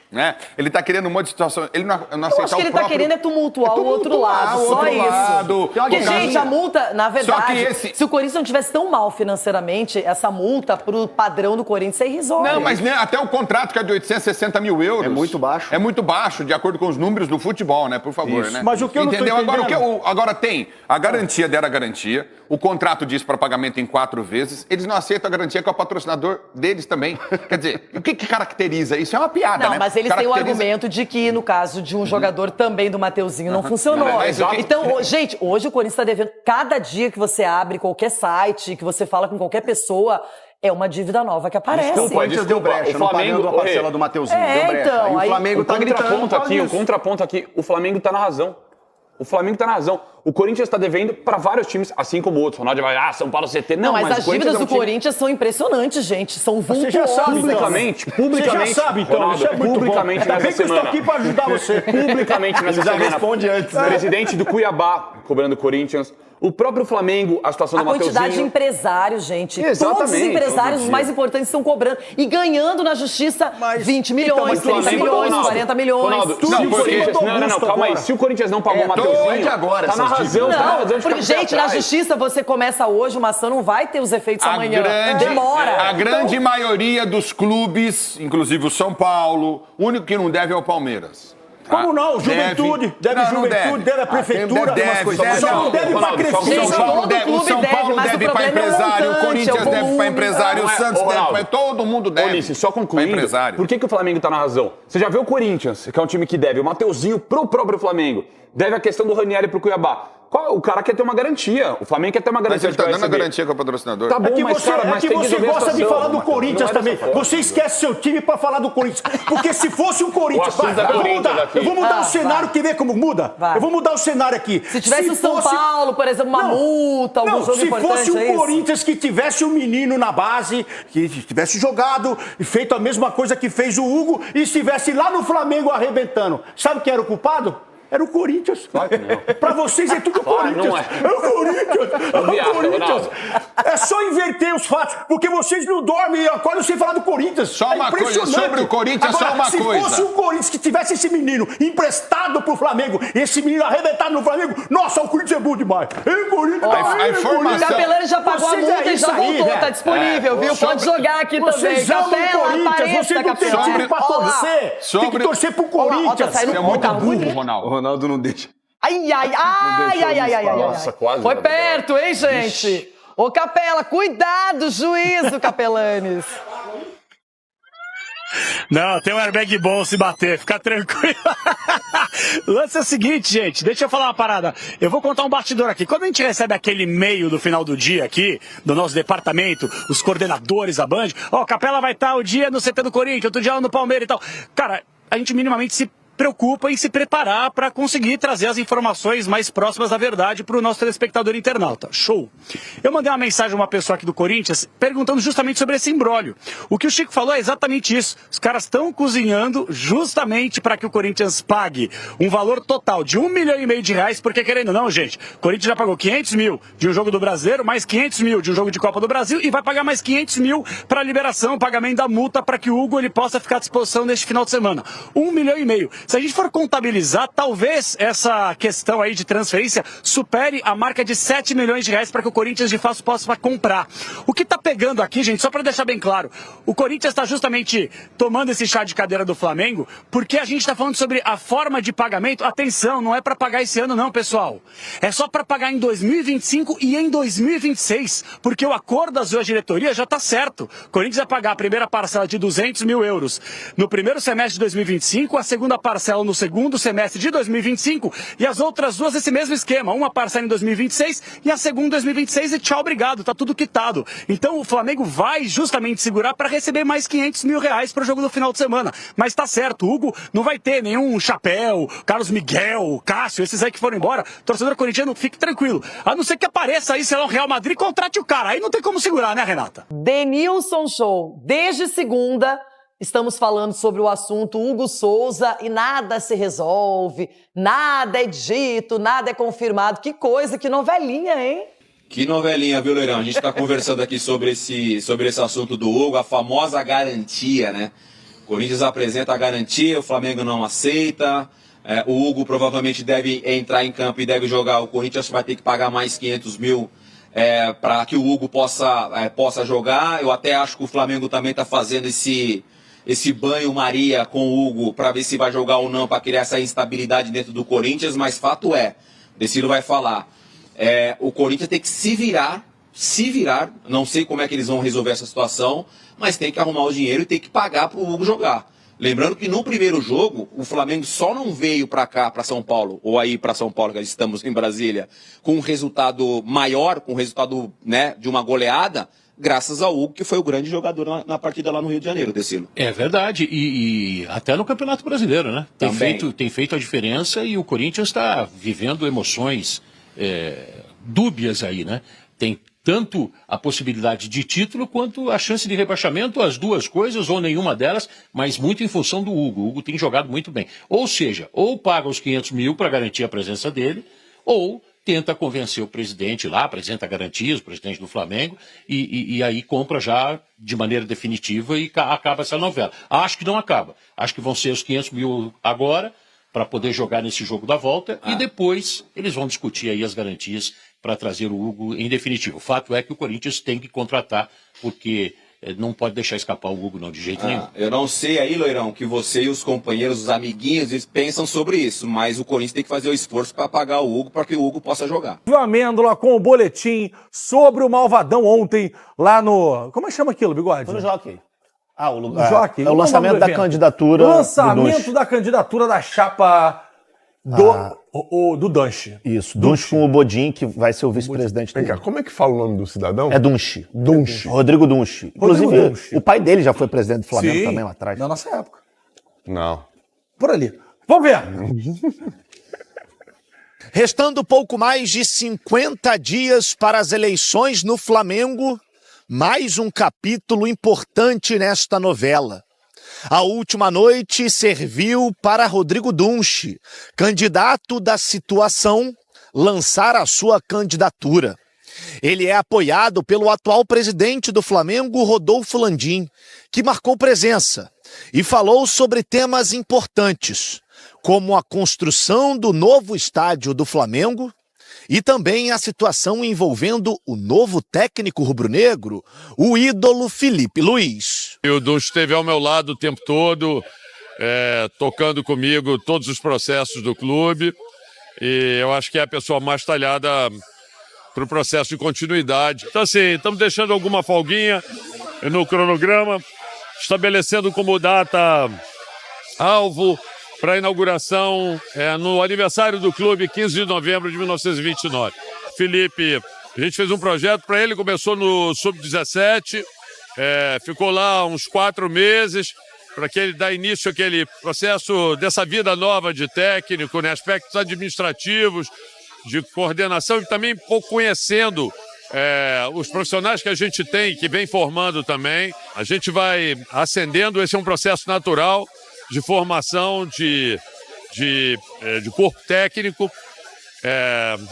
Né? Ele tá querendo um monte de situação. Ele não aceitar o próprio... Eu acho que ele tá querendo tumultuar o outro lado, só isso. Porque, gente, a multa, na verdade, se o Corinthians não tivesse tão mal financeiramente, essa multa pro padrão do Corinthians é irrisória. Não, mas né, até o contrato que é de 860 mil euros... É muito baixo. É muito baixo, de acordo com os números do futebol, né? Por favor, isso. Né? Mas o que eu não tô entendendo... Agora tem a garantia dera garantia, o contrato diz para pagamento em 4 vezes, eles não aceitam a garantia que é o patrocinador deles também. Quer dizer, o que caracteriza isso? É uma piada, não, né? Mas eles têm o argumento de que, no caso de um jogador também do Mateuzinho, não funcionou. Então, gente, hoje o Corinthians está devendo. Cada dia que você abre qualquer site, que você fala com qualquer pessoa, é uma dívida nova que aparece. Desculpa, deu brecha, não pagando a parcela do Mateuzinho. Deu brecha. Então, aí o Flamengo tá gritando. O contraponto aqui, o Flamengo tá na razão. O Flamengo tá na razão. O Corinthians tá devendo para vários times, assim como outros. Ronaldo vai, São Paulo CT. Não, mas as dívidas do Corinthians são impressionantes, gente. São vultuosas. Você já sabe, publicamente. Você já sabe, então. Ronaldo, Isso é muito publicamente bom. nessa semana. Eu estou aqui para ajudar você. Publicamente nessa semana. Responde antes. Né? Presidente do Cuiabá cobrando o Corinthians. O próprio Flamengo, a situação do Mateuzinho. A quantidade de empresários, gente. Exatamente. Todos os empresários, os mais importantes, estão cobrando. E ganhando na justiça 20 milhões, 30 milhões, 40 milhões. Ronaldo, não, calma aí. Se o Corinthians não pagou o Mateuzinho, agora, tá na razão, porque, gente, na justiça você começa hoje, uma ação não vai ter os efeitos amanhã. Demora. A grande maioria dos clubes, inclusive o São Paulo, o único que não deve é o Palmeiras. Como não? Juventude, deve a prefeitura. Só não deve para crescer. O São Paulo deve para empresário, o Corinthians deve para empresário, o Santos deve para... Todo mundo deve. Ulisses, só concluindo, por que o Flamengo tá na razão? Você já vê o Corinthians, que é um time que deve o Mateuzinho pro próprio Flamengo. Deve a questão do Ranieri pro Cuiabá. O cara quer ter uma garantia. O Flamengo quer ter uma garantia. Mas ele tá dando a garantia com o patrocinador. Tá bom, você gosta de falar do Corinthians também. Você esquece seu time pra falar do Corinthians. Porque se fosse o Corinthians... Eu vou mudar o cenário, quer ver como muda? Eu vou mudar o cenário aqui. Se tivesse o São Paulo, por exemplo, uma multa, algum jogo importante... Se fosse o Corinthians que tivesse um menino na base, que tivesse jogado e feito a mesma coisa que fez o Hugo e estivesse lá no Flamengo arrebentando, sabe quem era o culpado? Era o Corinthians. Claro que não. Pra vocês é tudo Corinthians. É o Corinthians. É o Corinthians. É só inverter os fatos, porque vocês não dormem e acordam sem falar do Corinthians. Só uma coisa sobre o Corinthians, agora, só uma se coisa. Se fosse o Corinthians que tivesse esse menino emprestado pro Flamengo, esse menino arrebentado no Flamengo, nossa, o Corinthians é bom demais. O Corinthians. O Capelani já pagou a multa e já voltou. Tá disponível, viu? Pode jogar aqui também. Vocês amam o Corinthians. Você não tem time pra torcer. Tem que torcer pro Corinthians. Você é muito burro, Ronaldo. O Ronaldo não deixa. Ai. Nossa, quase. Foi perto, hein, gente? Ô, Capela, cuidado, juízo, Capelanes. Não, tem um airbag bom se bater, fica tranquilo. O lance é o seguinte, gente, deixa eu falar uma parada. Eu vou contar um bastidor aqui. Quando a gente recebe aquele e-mail do final do dia aqui, do nosso departamento, os coordenadores da Band, Capela vai estar o dia no CT do Corinthians, outro dia no Palmeiras e tal. Cara, a gente minimamente se preocupa em se preparar para conseguir trazer as informações mais próximas da verdade para o nosso telespectador internauta. Show! Eu mandei uma mensagem a uma pessoa aqui do Corinthians perguntando justamente sobre esse imbróglio. O que o Chico falou é exatamente isso. Os caras estão cozinhando justamente para que o Corinthians pague um valor total de R$1,5 milhão, porque querendo ou não, gente, o Corinthians já pagou 500 mil de um jogo do Brasileiro, mais 500 mil de um jogo de Copa do Brasil e vai pagar mais 500 mil para a liberação, pagamento da multa para que o Hugo ele possa ficar à disposição neste final de semana. R$1,5 milhão. Se a gente for contabilizar, talvez essa questão aí de transferência supere a marca de R$7 milhões para que o Corinthians de fato possa comprar. O que está pegando aqui, gente, só para deixar bem claro, o Corinthians está justamente tomando esse chá de cadeira do Flamengo porque a gente está falando sobre a forma de pagamento. Atenção, não é para pagar esse ano não, pessoal. É só para pagar em 2025 e em 2026, porque o acordo das duas diretorias já está certo. O Corinthians vai pagar a primeira parcela de €200 mil no primeiro semestre de 2025, a segunda parcela no segundo semestre de 2025 e as outras duas esse mesmo esquema, uma parcela em 2026 e a segunda em 2026 e tchau, obrigado, tá tudo quitado. Então o Flamengo vai justamente segurar para receber mais R$500 mil para o jogo do final de semana. Mas tá certo, o Hugo não vai ter nenhum Chapéu, Carlos Miguel, Cássio, esses aí que foram embora. Torcedor corintiano, fique tranquilo. A não ser que apareça aí, sei lá, o Real Madrid e contrate o cara. Aí não tem como segurar, né, Renata? Denilson Show, desde segunda estamos falando sobre o assunto Hugo Souza e nada se resolve, nada é dito, nada é confirmado. Que coisa, que novelinha, hein? Que novelinha, viu, Leirão? A gente está conversando aqui sobre esse assunto do Hugo, a famosa garantia, né? O Corinthians apresenta a garantia, o Flamengo não aceita. O Hugo provavelmente deve entrar em campo e deve jogar. O Corinthians vai ter que pagar mais 500 mil para que o Hugo possa jogar. Eu até acho que o Flamengo também está fazendo esse banho-maria com o Hugo para ver se vai jogar ou não, para criar essa instabilidade dentro do Corinthians, mas fato é, Decilo vai falar, o Corinthians tem que se virar, não sei como é que eles vão resolver essa situação, mas tem que arrumar o dinheiro e tem que pagar para o Hugo jogar. Lembrando que no primeiro jogo, o Flamengo só não veio para cá, para São Paulo, ou aí para São Paulo, que estamos em Brasília, com um resultado maior, com um resultado, né, de uma goleada, graças ao Hugo, que foi o grande jogador na partida lá no Rio de Janeiro, Decilo. É verdade, e até no Campeonato Brasileiro, né? Tem feito a diferença e o Corinthians está vivendo emoções dúbias aí, né? Tem tanto a possibilidade de título quanto a chance de rebaixamento, as duas coisas, ou nenhuma delas, mas muito em função do Hugo. O Hugo tem jogado muito bem. Ou seja, ou paga os 500 mil para garantir a presença dele, ou tenta convencer o presidente lá, apresenta garantias, o presidente do Flamengo, e aí compra já de maneira definitiva e acaba essa novela. Acho que não acaba. Acho que vão ser os 500 mil agora, para poder jogar nesse jogo da volta, e depois eles vão discutir aí as garantias para trazer o Hugo em definitivo. O fato é que o Corinthians tem que contratar, porque não pode deixar escapar o Hugo não, de jeito nenhum. Eu não sei aí, Loirão, que você e os companheiros, os amiguinhos, eles pensam sobre isso, mas o Corinthians tem que fazer o esforço para pagar o Hugo, para que o Hugo possa jogar. O Amêndola com o boletim sobre o Malvadão ontem, lá no... Como é que chama aquilo, Bigode? No Jockey. O Jockey. É o lançamento da candidatura. Lançamento da candidatura da chapa do Dunche. Isso, Dunche com o Bodin, que vai ser o vice-presidente dele. Vem cá, como é que fala o nome do cidadão? É Dunche. Dunche. Rodrigo Dunche. Inclusive, o pai dele já foi presidente do Flamengo também lá atrás. Na nossa época. Não. Por ali. Vamos ver. Restando pouco mais de 50 dias para as eleições no Flamengo, mais um capítulo importante nesta novela. A última noite serviu para Rodrigo Dunche, candidato da situação, lançar a sua candidatura. Ele é apoiado pelo atual presidente do Flamengo, Rodolfo Landim, que marcou presença e falou sobre temas importantes, como a construção do novo estádio do Flamengo e também a situação envolvendo o novo técnico rubro-negro, o ídolo Filipe Luís. O Dunche esteve ao meu lado o tempo todo, tocando comigo todos os processos do clube, e eu acho que é a pessoa mais talhada para o processo de continuidade. Então, assim, estamos deixando alguma folguinha no cronograma estabelecendo como data alvo para a inauguração no aniversário do clube, 15 de novembro de 1929. Felipe, a gente fez um projeto para ele, começou no Sub-17, ficou lá uns 4 meses, para que ele dê início àquele processo dessa vida nova de técnico, né, aspectos administrativos, de coordenação e também pouco conhecendo os profissionais que a gente tem, que vem formando também. A gente vai ascendendo, esse é um processo natural de formação de corpo técnico.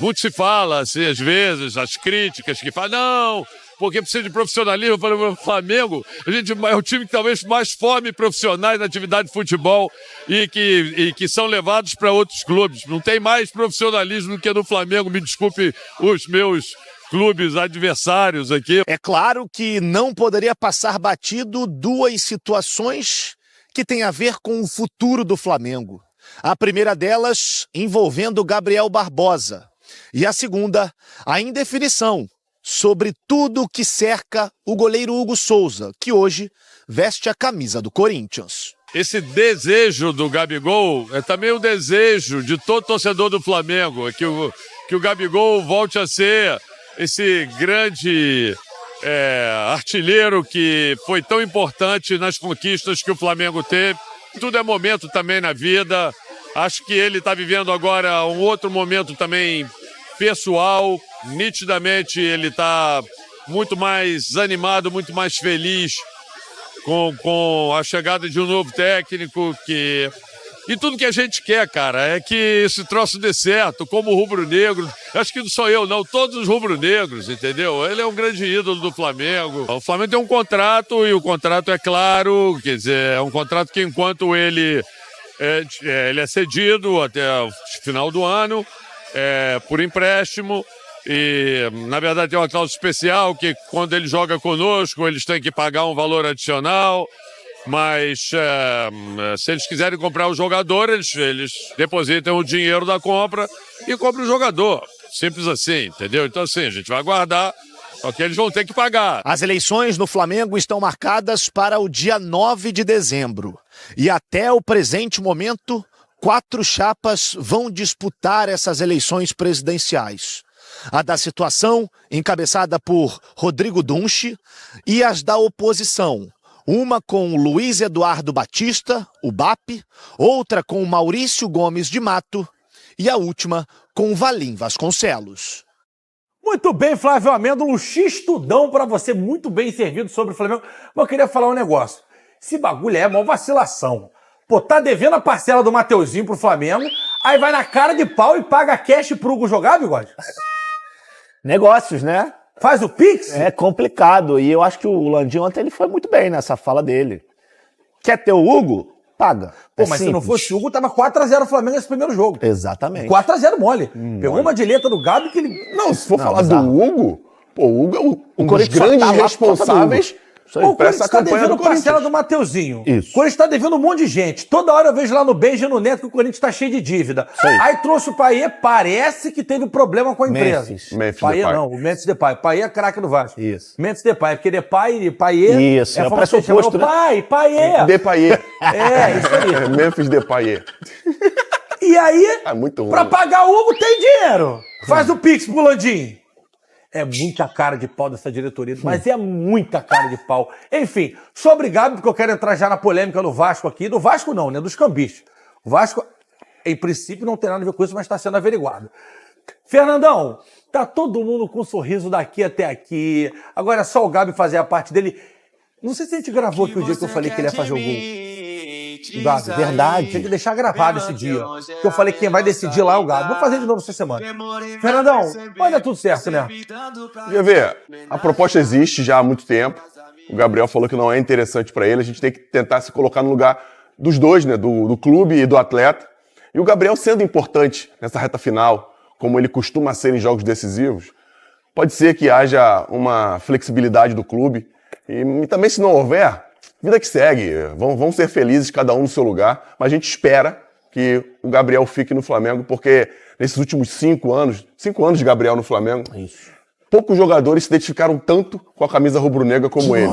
Muito se fala, assim, às vezes, as críticas que falam, não, porque precisa de profissionalismo. Eu falei, o Flamengo, é o time que talvez mais forme profissionais na atividade de futebol e que são levados para outros clubes. Não tem mais profissionalismo do que no Flamengo, me desculpe os meus clubes adversários aqui. É claro que não poderia passar batido duas situações que têm a ver com o futuro do Flamengo. A primeira delas envolvendo Gabriel Barbosa e a segunda, a indefinição sobre tudo que cerca o goleiro Hugo Souza, que hoje veste a camisa do Corinthians. Esse desejo do Gabigol é também o desejo de todo torcedor do Flamengo, que o Gabigol volte a ser esse grande artilheiro que foi tão importante nas conquistas que o Flamengo teve. Tudo é momento também na vida. Acho que ele está vivendo agora um outro momento também pessoal. Nitidamente ele está muito mais animado, muito mais feliz com a chegada de um novo técnico e tudo que a gente quer, cara, é que esse troço dê certo, como rubro-negro. Acho que não sou eu, não, todos os rubro-negros, entendeu? Ele é um grande ídolo do Flamengo. O Flamengo tem um contrato e o contrato é claro, quer dizer, é um contrato que enquanto ele é cedido até o final do ano, por empréstimo. E, na verdade, tem uma cláusula especial que quando ele joga conosco, eles têm que pagar um valor adicional. Mas se eles quiserem comprar o jogador, eles depositam o dinheiro da compra e compram o jogador. Simples assim, entendeu? Então, assim, a gente vai aguardar, só que eles vão ter que pagar. As eleições no Flamengo estão marcadas para o dia 9 de dezembro. E até o presente momento, 4 chapas vão disputar essas eleições presidenciais. A da situação, encabeçada por Rodrigo Dunche, e as da oposição. Uma com Luiz Eduardo Batista, o BAP, outra com Maurício Gomes de Mato e a última com Valim Vasconcelos. Muito bem, Flávio Amêndola, um xistudão para você, muito bem servido sobre o Flamengo. Mas eu queria falar um negócio. Esse bagulho é mó vacilação. Pô, tá devendo a parcela do Mateuzinho pro Flamengo, aí vai na cara de pau e paga cash pro Hugo jogar, Bigode? Negócios, né? Faz o Pix? É complicado. E eu acho que o Landim ontem ele foi muito bem nessa fala dele. Quer ter o Hugo? Paga. Pô, mas simples. Se não fosse o Hugo, tava 4x0 o Flamengo nesse primeiro jogo. Exatamente. 4x0 mole. Pegou uma dileta do Gabi que ele... Não, se for falar do Hugo, pô, o Hugo é um dos grandes responsáveis. O Corinthians está devendo parcela do Mateuzinho. Isso. O Corinthians está devendo um monte de gente. Toda hora eu vejo lá no Beijo no Neto que o Corinthians está cheio de dívida. Aí trouxe o Payet, parece que teve problema com a empresa. Memphis Payet não, o Memphis Depay. Payet é craque do Vasco. Isso. Memphis Depay, porque Depay e Payet... Isso, é para suposto, né? Payet. Depay. Isso aí. Memphis Depay. E aí, muito ruim. Pra pagar o Hugo tem dinheiro. Faz o Pix pro Landim. É muita cara de pau dessa diretoria, mas é muita cara de pau. Enfim, sou obrigado, porque eu quero entrar já na polêmica do Vasco aqui. Do Vasco não, né? Dos cambistas. O Vasco, em princípio, não tem nada a ver com isso, mas está sendo averiguado. Fernandão, tá todo mundo com um sorriso daqui até aqui. Agora é só o Gabi fazer a parte dele. Não sei se a gente gravou aqui o dia que eu falei que ele ia fazer o gol. Gabi, verdade. Tem que deixar gravado esse dia. Que eu falei que quem vai decidir lá é o Gabi. Vou fazer de novo essa semana. Fernandão, vai dar tudo certo, né? Quer ver? A proposta existe já há muito tempo. O Gabriel falou que não é interessante para ele. A gente tem que tentar se colocar no lugar dos dois, né? Do clube e do atleta. E o Gabriel sendo importante nessa reta final, como ele costuma ser em jogos decisivos, pode ser que haja uma flexibilidade do clube. E também, se não houver, vida que segue. Vamos ser felizes, cada um no seu lugar. Mas a gente espera que o Gabriel fique no Flamengo, porque nesses últimos 5 anos de Gabriel no Flamengo, poucos jogadores se identificaram tanto com a camisa rubro-negra como ele.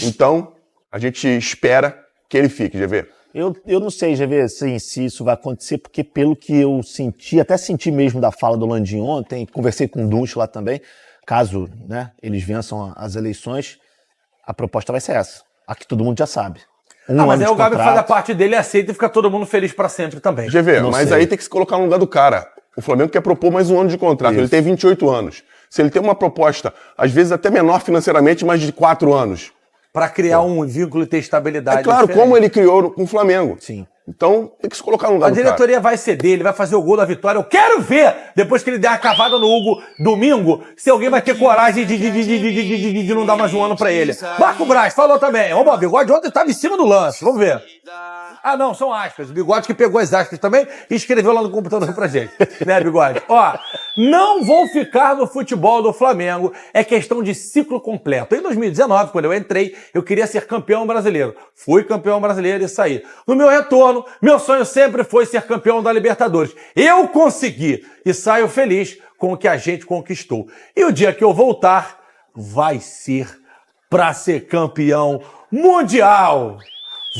Então, A gente espera que ele fique, GV. Eu não sei, GV, assim, se isso vai acontecer, porque pelo que eu senti, até senti mesmo da fala do Landim ontem, conversei com o Dunch lá também, caso, né, eles vençam as eleições, a proposta vai ser essa. Aqui todo mundo já sabe. Mas aí o Gabi faz a parte dele, aceita e fica todo mundo feliz pra sempre também. GV, mas aí tem que se colocar no lugar do cara. O Flamengo quer propor mais um ano de contrato. Isso. Ele tem 28 anos. Se ele tem uma proposta, às vezes até menor financeiramente, mas de 4 anos. Para criar um vínculo e ter estabilidade. É claro, como ele criou com o Flamengo. Sim. Então, tem que se colocar no lugar do cara. A diretoria vai ceder, ele vai fazer o gol da vitória. Eu quero ver, depois que ele der a cavada no Hugo domingo, se alguém vai ter coragem de não dar mais um ano pra ele. Marco Braz falou também. Vamos lá, o Bigode ontem estava em cima do lance. Vamos ver. Ah, não, são aspas. O Bigode que pegou as aspas também e escreveu lá no computador pra gente. Né, Bigode? Ó, não vou ficar no futebol do Flamengo. É questão de ciclo completo. Em 2019, quando eu entrei, eu queria ser campeão brasileiro. Fui campeão brasileiro e saí. No meu retorno, meu sonho sempre foi ser campeão da Libertadores. Eu consegui e saio feliz com o que a gente conquistou. E o dia que eu voltar, vai ser pra ser campeão mundial.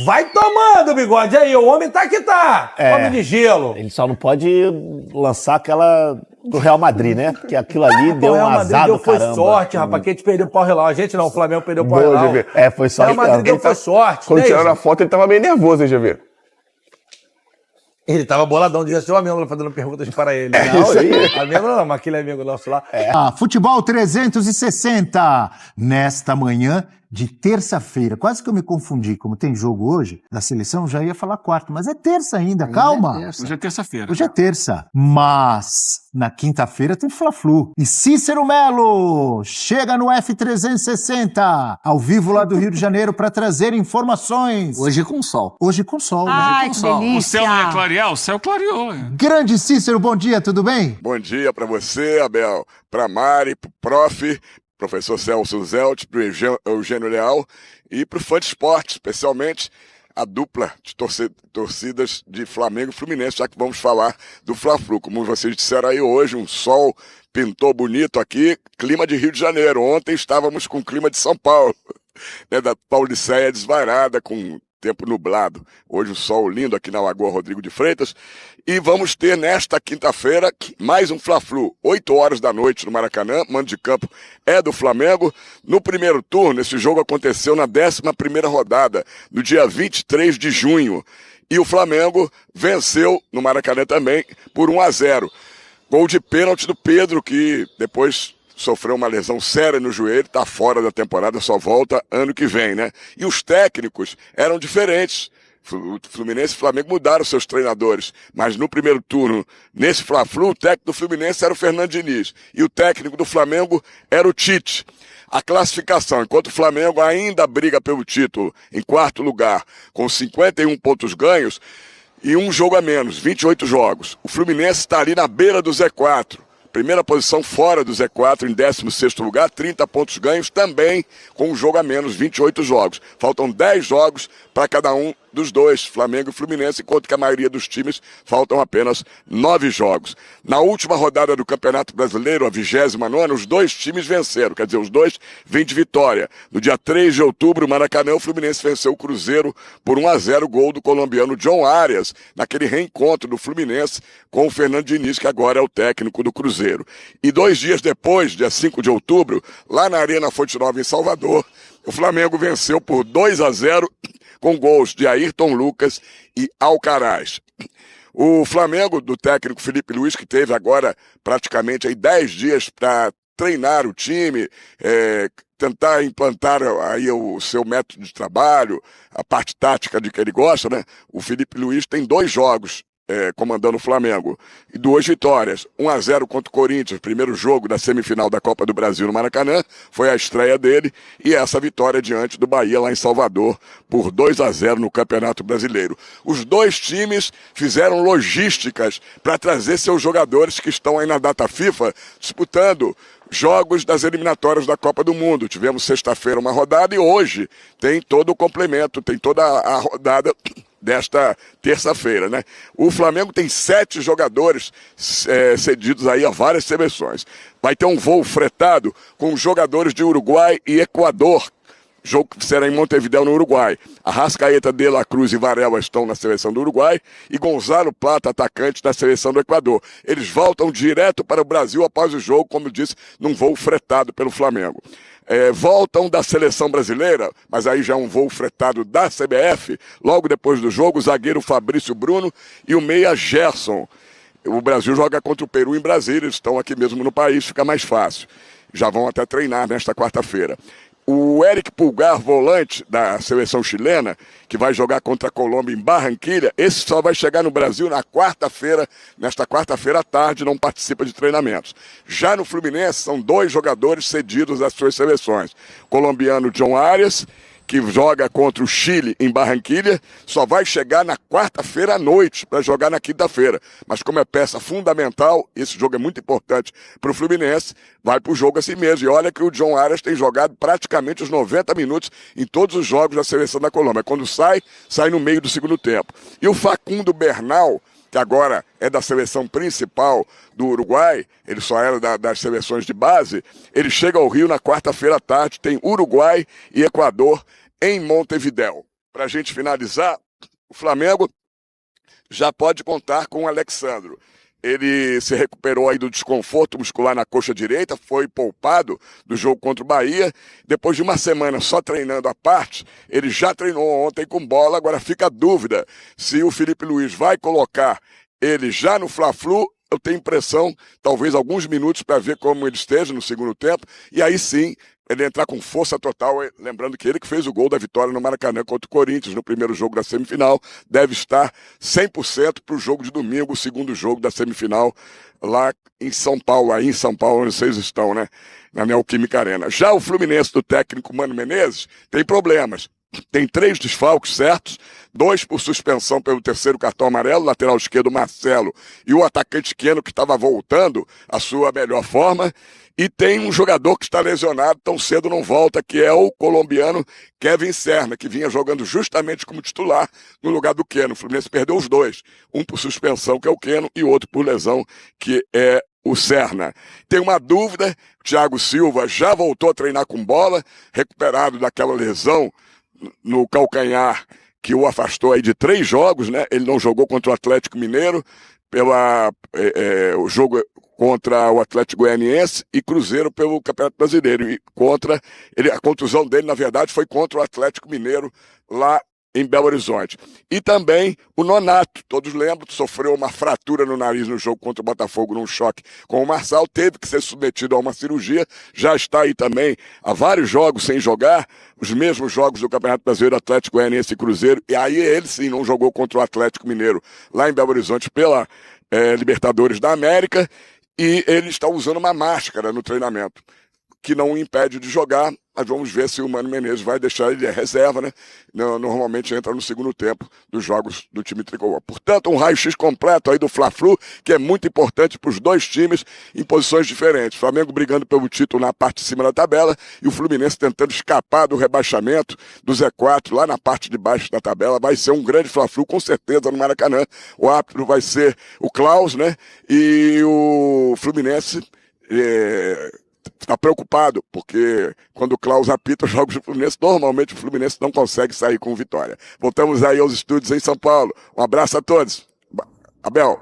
Vai tomando, Bigode. Aí, o homem tá que tá. Homem de gelo. Ele só não pode lançar aquela do Real Madrid, né? Porque aquilo ali deu um azar do caramba. Foi sorte, rapaz. Que a gente perdeu o pau real. A gente não, o Flamengo perdeu o pau real. Foi sorte. O Real Madrid deu foi sorte. Quando tiraram a foto, ele tava meio nervoso, hein, GV? Ele tava boladão, devia ser o Amêndola fazendo perguntas para ele. Amêndola não, mas aquele amigo nosso lá. Futebol 360, nesta manhã de terça-feira. Quase que eu me confundi, como tem jogo hoje da seleção, já ia falar quarta, mas é terça ainda, calma. Hoje é terça-feira. Hoje é terça, mas na quinta-feira tem Fla-Flu. E Cícero Melo chega no F360, ao vivo lá do Rio de Janeiro, para trazer informações. Hoje com sol. Hoje com sol. Ai, hoje com sol. O céu não ia clarear? O céu clareou. Grande Cícero, bom dia, tudo bem? Bom dia para você, Abel, para Mari, pro prof, professor Celso Zelt, para o Eugênio Leal e para o Fã de Esporte, especialmente a dupla de torcidas de Flamengo e Fluminense, já que vamos falar do Fla-Flu. Como vocês disseram aí hoje, um sol pintou bonito aqui, clima de Rio de Janeiro. Ontem estávamos com clima de São Paulo, né, da Pauliceia desvairada, com tempo nublado. Hoje o sol lindo aqui na Lagoa Rodrigo de Freitas. E vamos ter nesta quinta-feira mais um Fla-Flu, 8 horas da noite no Maracanã. Mando de campo é do Flamengo. No primeiro turno, esse jogo aconteceu na 11ª rodada, no dia 23 de junho. E o Flamengo venceu no Maracanã também por 1-0. Gol de pênalti do Pedro, que depois sofreu uma lesão séria no joelho, está fora da temporada, só volta ano que vem, né? E os técnicos eram diferentes. O Fluminense e o Flamengo mudaram seus treinadores, mas no primeiro turno, nesse Fla-Flu, o técnico do Fluminense era o Fernando Diniz e o técnico do Flamengo era o Tite. A classificação, enquanto o Flamengo ainda briga pelo título em quarto lugar, com 51 pontos ganhos e um jogo a menos, 28 jogos. O Fluminense está ali na beira do Z4. Primeira posição fora do Z4, em 16º lugar, 30 pontos ganhos, também com um jogo a menos, 28 jogos. Faltam 10 jogos para cada um dos dois, Flamengo e Fluminense, enquanto que a maioria dos times faltam apenas 9 jogos. Na última rodada do Campeonato Brasileiro, a 29ª, os dois times venceram, quer dizer, os dois vêm de vitória. No dia 3 de outubro, o Maracanã, o Fluminense venceu o Cruzeiro por 1-0, gol do colombiano John Arias, naquele reencontro do Fluminense com o Fernando Diniz, que agora é o técnico do Cruzeiro. E 2 dias depois, dia 5 de outubro, lá na Arena Fonte Nova, em Salvador, o Flamengo venceu por 2-0, com gols de Ayrton Lucas e Alcaraz. O Flamengo, do técnico Felipe Luiz, que teve agora praticamente aí 10 dias para treinar o time, tentar implantar aí o seu método de trabalho, a parte tática de que ele gosta, né? O Felipe Luiz tem 2 jogos comandando o Flamengo, e 2 vitórias, 1-0 contra o Corinthians, primeiro jogo da semifinal da Copa do Brasil no Maracanã, foi a estreia dele, e essa vitória diante do Bahia lá em Salvador, por 2-0 no Campeonato Brasileiro. Os dois times fizeram logísticas para trazer seus jogadores que estão aí na data FIFA, disputando jogos das eliminatórias da Copa do Mundo. Tivemos sexta-feira uma rodada e hoje tem todo o complemento, tem toda a rodada desta terça-feira, né? O Flamengo tem 7 jogadores cedidos aí a várias seleções. Vai ter um voo fretado com jogadores de Uruguai e Equador, jogo que será em Montevidéu, no Uruguai. Arrascaeta, De La Cruz e Varela estão na seleção do Uruguai e Gonzalo Plata, atacante, na seleção do Equador. Eles voltam direto para o Brasil após o jogo, como eu disse, num voo fretado pelo Flamengo. Voltam da seleção brasileira, mas aí já é um voo fretado da CBF, logo depois do jogo, o zagueiro Fabrício Bruno e o meia Gerson. O Brasil joga contra o Peru em Brasília, eles estão aqui mesmo no país, fica mais fácil. Já vão até treinar nesta quarta-feira. O Eric Pulgar, volante da seleção chilena, que vai jogar contra a Colômbia em Barranquilha, esse só vai chegar no Brasil na quarta-feira, nesta quarta-feira à tarde, não participa de treinamentos. Já no Fluminense, são 2 jogadores cedidos às suas seleções. O colombiano John Arias, que joga contra o Chile em Barranquilha, só vai chegar na quarta-feira à noite para jogar na quinta-feira. Mas como é peça fundamental, esse jogo é muito importante para o Fluminense, vai para o jogo assim mesmo. E olha que o John Arias tem jogado praticamente os 90 minutos em todos os jogos da seleção da Colômbia. Quando sai no meio do segundo tempo. E o Facundo Bernal, que agora é da seleção principal do Uruguai, ele só era das seleções de base, ele chega ao Rio na quarta-feira à tarde, tem Uruguai e Equador em Montevidéu. Para a gente finalizar, o Flamengo já pode contar com o Alexandro. Ele se recuperou aí do desconforto muscular na coxa direita, foi poupado do jogo contra o Bahia. Depois de uma semana só treinando à parte, ele já treinou ontem com bola. Agora fica a dúvida se o Felipe Luiz vai colocar ele já no Fla-Flu. Eu tenho impressão, talvez alguns minutos para ver como ele esteja no segundo tempo. E aí sim, ele entrar com força total, lembrando que ele que fez o gol da vitória no Maracanã contra o Corinthians no primeiro jogo da semifinal, deve estar 100% para o jogo de domingo, o segundo jogo da semifinal lá em São Paulo, aí em São Paulo onde vocês estão, né? Na Neoquímica Arena. Já o Fluminense do técnico Mano Menezes tem problemas. Tem 3 desfalques certos, 2 por suspensão pelo terceiro cartão amarelo, lateral esquerdo Marcelo e o atacante Keno, que estava voltando à sua melhor forma. E tem um jogador que está lesionado, tão cedo não volta, que é o colombiano Kevin Serna, que vinha jogando justamente como titular no lugar do Keno. O Fluminense perdeu os 2, um por suspensão, que é o Keno, e outro por lesão, que é o Serna. Tem uma dúvida, o Thiago Silva já voltou a treinar com bola, recuperado daquela lesão no calcanhar que o afastou aí de 3 jogos, né? Ele não jogou contra o Atlético Mineiro, o jogo contra o Atlético Goianiense e Cruzeiro pelo Campeonato Brasileiro. E a contusão dele, na verdade, foi contra o Atlético Mineiro lá em Belo Horizonte. E também o Nonato, todos lembram, sofreu uma fratura no nariz no jogo contra o Botafogo num choque com o Marçal, teve que ser submetido a uma cirurgia, já está aí também há vários jogos sem jogar, os mesmos jogos do Campeonato Brasileiro, Atlético Goianiense e Cruzeiro, e aí ele sim não jogou contra o Atlético Mineiro lá em Belo Horizonte pela Libertadores da América, e ele está usando uma máscara no treinamento, que não o impede de jogar, mas vamos ver se o Mano Menezes vai deixar ele reserva, né? Normalmente entra no segundo tempo dos jogos do time tricolor. Portanto, um raio-x completo aí do Fla-Flu, que é muito importante para os 2 times em posições diferentes. Flamengo brigando pelo título na parte de cima da tabela e o Fluminense tentando escapar do rebaixamento do Z4 lá na parte de baixo da tabela. Vai ser um grande Fla-Flu, com certeza, no Maracanã. O árbitro vai ser o Klaus, né? E o Fluminense está preocupado, porque quando o Klaus apita os jogos do Fluminense, normalmente o Fluminense não consegue sair com vitória. Voltamos aí aos estúdios em São Paulo. Um abraço a todos. Abel.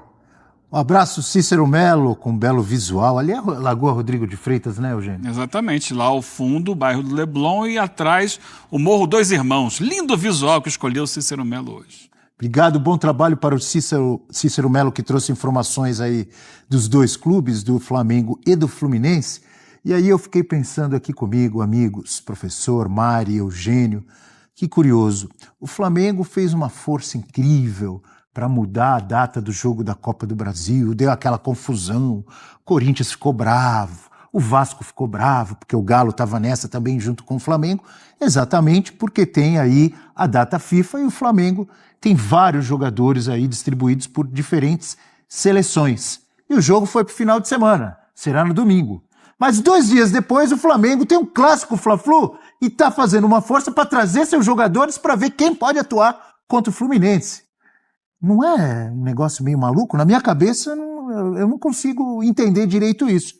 Um abraço, Cícero Melo, com um belo visual. Ali é a Lagoa Rodrigo de Freitas, né, Eugênio? Exatamente, lá ao fundo, o bairro do Leblon, e atrás o Morro Dois Irmãos. Lindo visual que escolheu o Cícero Melo hoje. Obrigado, bom trabalho para o Cícero Melo, que trouxe informações aí dos 2 clubes, do Flamengo e do Fluminense. E aí eu fiquei pensando aqui comigo, amigos, professor, Mari, Eugênio, que curioso. O Flamengo fez uma força incrível para mudar a data do jogo da Copa do Brasil, deu aquela confusão, o Corinthians ficou bravo, o Vasco ficou bravo, porque o Galo estava nessa também junto com o Flamengo, exatamente porque tem aí a data FIFA e o Flamengo tem vários jogadores aí distribuídos por diferentes seleções. E o jogo foi para o final de semana, será no domingo. Mas 2 dias depois, o Flamengo tem um clássico Fla-Flu e está fazendo uma força para trazer seus jogadores para ver quem pode atuar contra o Fluminense. Não é um negócio meio maluco? Na minha cabeça, eu não consigo entender direito isso.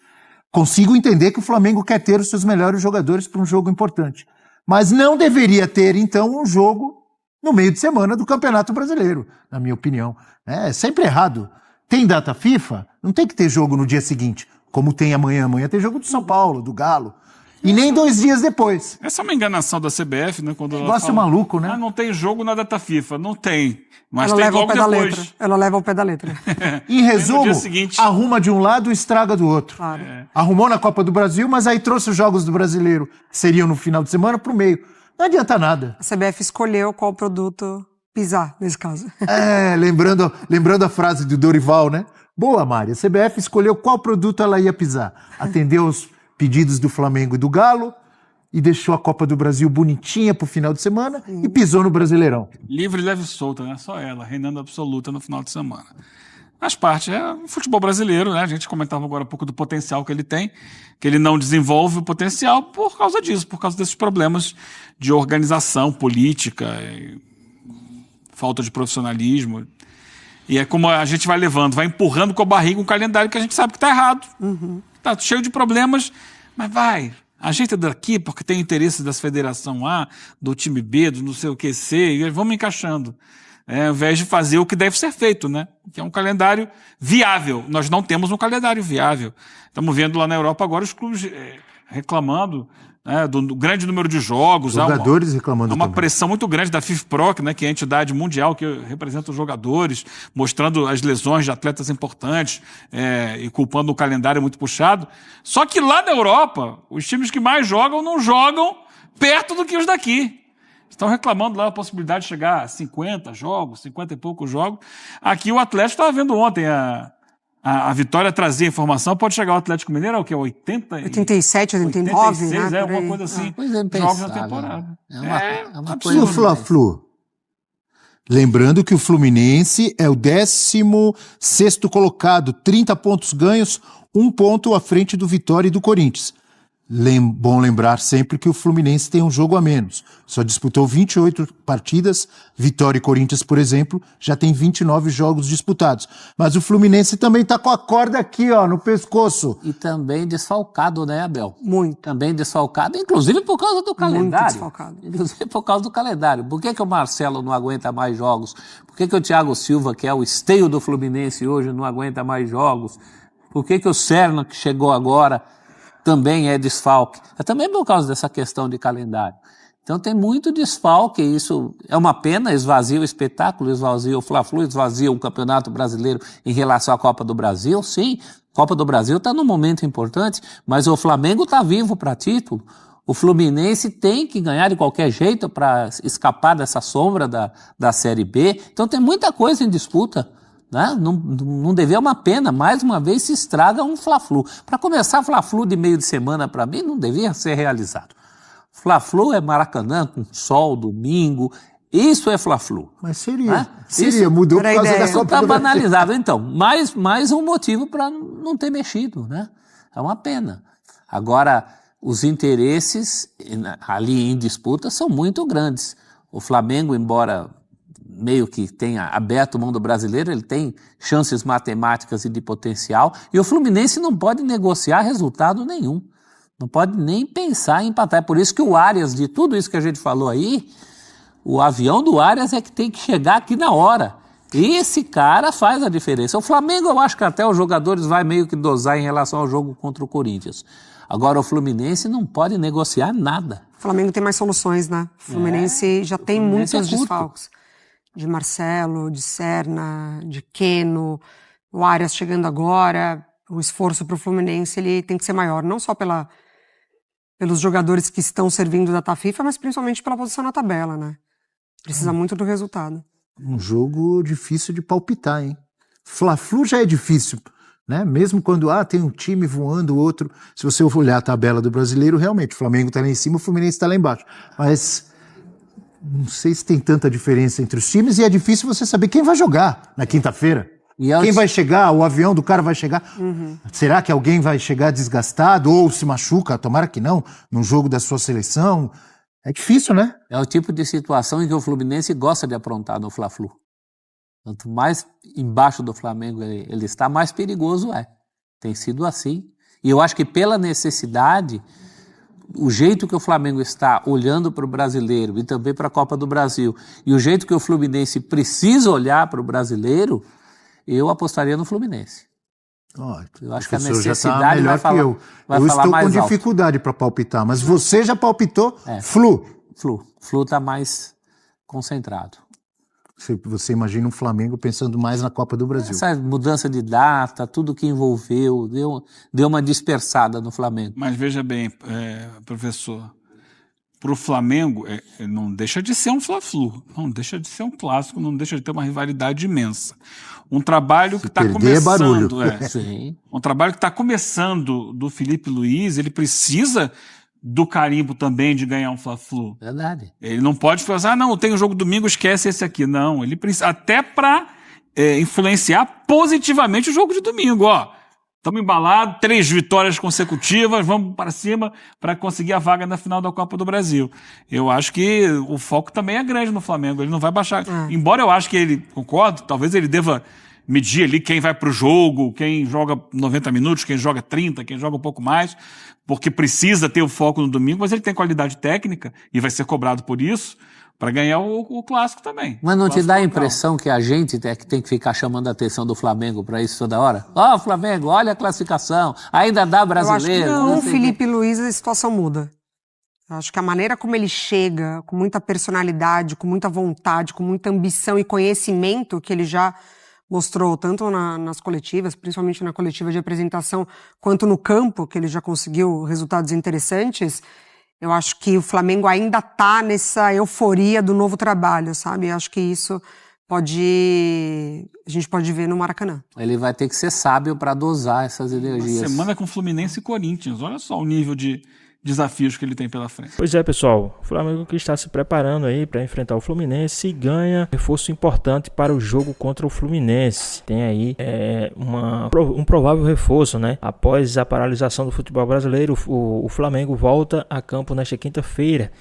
Consigo entender que o Flamengo quer ter os seus melhores jogadores para um jogo importante. Mas não deveria ter, então, um jogo no meio de semana do Campeonato Brasileiro, na minha opinião. É sempre errado. Tem data FIFA, não tem que ter jogo no dia seguinte, como tem amanhã. Amanhã tem jogo do São Paulo, do Galo. E nem 2 dias depois. Essa é uma enganação da CBF, né? Quando ela Negócio fala, maluco, né? não tem jogo na data FIFA. Não tem. Mas Ela tem leva ao logo pé da depois. letra. Ela leva ao pé da letra. Em resumo, dia seguinte. arruma de um lado e estraga do outro. Claro. Arrumou na Copa do Brasil, mas aí trouxe os jogos do Brasileiro, que seriam no final de semana, pro meio. Não adianta nada. A CBF escolheu qual produto pisar, nesse caso. Lembrando a frase do Dorival, né? Boa, Mari. A CBF escolheu qual produto ela ia pisar. Atendeu os pedidos do Flamengo e do Galo e deixou a Copa do Brasil bonitinha pro final de semana e pisou no Brasileirão. Livre, leve e solta, né? Só ela, reinando absoluta no final de semana. Faz parte, é o futebol brasileiro, né? A gente comentava agora um pouco do potencial que ele tem, que ele não desenvolve o potencial por causa disso, por causa desses problemas de organização política, falta de profissionalismo. E é como a gente vai levando, vai empurrando com a barriga um calendário que a gente sabe que está errado. Tá cheio de problemas, mas vai. Ajeita daqui, porque tem interesses das federação A, do time B, do não sei o que C, e vamos encaixando. Ao invés de fazer o que deve ser feito, né? Que é um calendário viável. Nós não temos um calendário viável. Estamos vendo lá na Europa agora os clubes reclamando, né, do grande número de jogos. Jogadores reclamando Há uma também. pressão muito grande da FIFPRO, né, que é a entidade mundial que representa os jogadores, mostrando as lesões de atletas importantes e culpando o calendário muito puxado. Só que lá na Europa, os times que mais jogam não jogam perto do que os daqui. Estão reclamando lá a possibilidade de chegar a 50 jogos, 50 e poucos jogos. Aqui o Atlético estava vendo ontem a Vitória trazia informação, pode chegar ao Atlético Mineiro, é o que? 87, 89, 86, né? uma coisa assim. Jogos na temporada. E o Fla-Flu? Lembrando que o Fluminense é o 16º colocado, 30 pontos ganhos, 1 ponto à frente do Vitória e do Corinthians. Bom lembrar sempre que o Fluminense tem um jogo a menos. Só disputou 28 partidas. Vitória e Corinthians, por exemplo, já tem 29 jogos disputados. Mas o Fluminense também está com a corda aqui, ó, no pescoço. E também desfalcado, né, Abel? Muito. Também desfalcado, inclusive por causa do calendário. Muito desfalcado. Inclusive por causa do calendário. Por que o Marcelo não aguenta mais jogos? Por que o Thiago Silva, que é o esteio do Fluminense hoje, não aguenta mais jogos? Por que o Serna, que chegou agora, também é desfalque? É também por causa dessa questão de calendário. Então tem muito desfalque, isso é uma pena, esvazia o espetáculo, esvazia o Fla-Flu, esvazia o Campeonato Brasileiro em relação à Copa do Brasil. Sim, a Copa do Brasil está num momento importante, mas o Flamengo está vivo para título. O Fluminense tem que ganhar de qualquer jeito para escapar dessa sombra da Série B. Então tem muita coisa em disputa. Né? Não deveria, uma pena, mais uma vez se estraga um Fla-Flu. Para começar, Fla-Flu de meio de semana, para mim, não devia ser realizado. Fla-Flu é Maracanã, com sol, domingo, isso é Fla-Flu. Mas seria, né? Mudou por causa da Copa Está do Brasil. banalizado, então, mais um motivo para não ter mexido, né? É uma pena. Agora, os interesses ali em disputa são muito grandes. O Flamengo, embora meio que tenha aberto mão do brasileiro, ele tem chances matemáticas e de potencial, e o Fluminense não pode negociar resultado nenhum. Não pode nem pensar em empatar. É por isso que o Arias, de tudo isso que a gente falou aí, o avião do Arias é que tem que chegar aqui na hora. Esse cara faz a diferença. O Flamengo, eu acho que até os jogadores vai meio que dosar em relação ao jogo contra o Corinthians. Agora, o Fluminense não pode negociar nada. O Flamengo tem mais soluções, né? O Fluminense já tem muitos curto. desfalques. De Marcelo, de Serna, de Keno, o Arias chegando agora. O esforço para o Fluminense ele tem que ser maior, não só pelos jogadores que estão servindo da FIFA, mas principalmente pela posição na tabela, né? Precisa muito do resultado. Um jogo difícil de palpitar, hein? Fla-Flu já é difícil, né? Mesmo quando tem um time voando, o outro. Se você olhar a tabela do brasileiro, realmente, o Flamengo está lá em cima, o Fluminense está lá embaixo. Mas não sei se tem tanta diferença entre os times e é difícil você saber quem vai jogar na quinta-feira. Quem vai chegar, o avião do cara vai chegar. Será que alguém vai chegar desgastado ou se machuca? Tomara que não, num jogo da sua seleção. É difícil, né? É o tipo de situação em que o Fluminense gosta de aprontar no Fla-Flu. Quanto mais embaixo do Flamengo ele está, mais perigoso é. Tem sido assim. E eu acho que pela necessidade, o jeito que o Flamengo está olhando para o brasileiro e também para a Copa do Brasil, e o jeito que o Fluminense precisa olhar para o brasileiro, eu apostaria no Fluminense. Eu acho que a necessidade vai falar, eu vai falar estou mais com alto. dificuldade para palpitar, mas você já palpitou Flu. Flu está mais concentrado. Você imagina um Flamengo pensando mais na Copa do Brasil. Essa mudança de data, tudo que envolveu, deu uma dispersada no Flamengo. Mas veja bem, professor, para o Flamengo não deixa de ser um Fla-Flu, não deixa de ser um clássico, não deixa de ter uma rivalidade imensa. Um trabalho que está começando, Sim. Um trabalho que está começando do Felipe Luiz, ele precisa do carimbo também de ganhar um Fla-Flu. Verdade. Ele não pode falar, não, tem um jogo domingo, esquece esse aqui. Não, ele precisa, até para influenciar positivamente o jogo de domingo, Estamos embalados, 3 vitórias consecutivas, vamos para cima para conseguir a vaga na final da Copa do Brasil. Eu acho que o foco também é grande no Flamengo, ele não vai baixar. Embora eu acho que ele, concordo, talvez ele deva medir ali quem vai para o jogo, quem joga 90 minutos, quem joga 30, quem joga um pouco mais, porque precisa ter o foco no domingo, mas ele tem qualidade técnica e vai ser cobrado por isso, para ganhar o clássico também. Mas não te dá a impressão que a gente tem que ficar chamando a atenção do Flamengo para isso toda hora? Flamengo, olha a classificação, ainda dá brasileiro. Eu acho que não, o Felipe Luiz, a situação muda. Eu acho que a maneira como ele chega, com muita personalidade, com muita vontade, com muita ambição e conhecimento que ele já mostrou tanto nas coletivas, principalmente na coletiva de apresentação, quanto no campo, que ele já conseguiu resultados interessantes. Eu acho que o Flamengo ainda está nessa euforia do novo trabalho, sabe? Eu acho que isso a gente pode ver no Maracanã. Ele vai ter que ser sábio para dosar essas energias. Uma semana com Fluminense e Corinthians. Olha só o nível de desafios que ele tem pela frente. Pois é, pessoal. O Flamengo que está se preparando aí para enfrentar o Fluminense e ganha reforço importante para o jogo contra o Fluminense. Tem aí um provável reforço, né? Após a paralisação do futebol brasileiro, o Flamengo volta a campo nesta quinta-feira,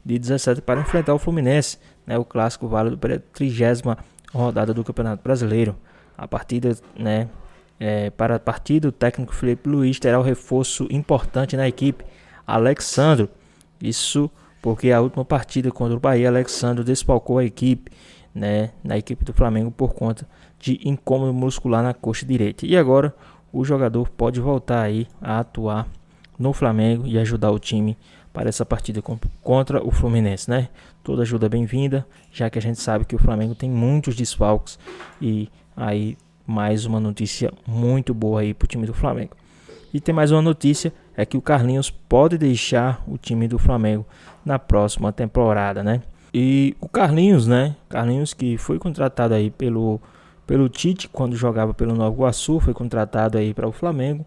de 17, para enfrentar o Fluminense, né? O clássico válido para a 30ª rodada do Campeonato Brasileiro. A partida, né? Para a partida, o técnico Felipe Luiz terá o reforço importante na equipe, Alexandro. Isso porque a última partida contra o Bahia, Alexandro desfalcou a equipe, né, na equipe do Flamengo por conta de incômodo muscular na coxa direita. E agora o jogador pode voltar aí a atuar no Flamengo e ajudar o time para essa partida contra o Fluminense, né? Toda ajuda é bem-vinda, já que a gente sabe que o Flamengo tem muitos desfalques. E aí mais uma notícia muito boa aí para o time do Flamengo. E tem mais uma notícia, é que o Carlinhos pode deixar o time do Flamengo na próxima temporada, né? E o Carlinhos, né? Carlinhos que foi contratado aí pelo Tite quando jogava pelo Nova Iguaçu, foi contratado aí para o Flamengo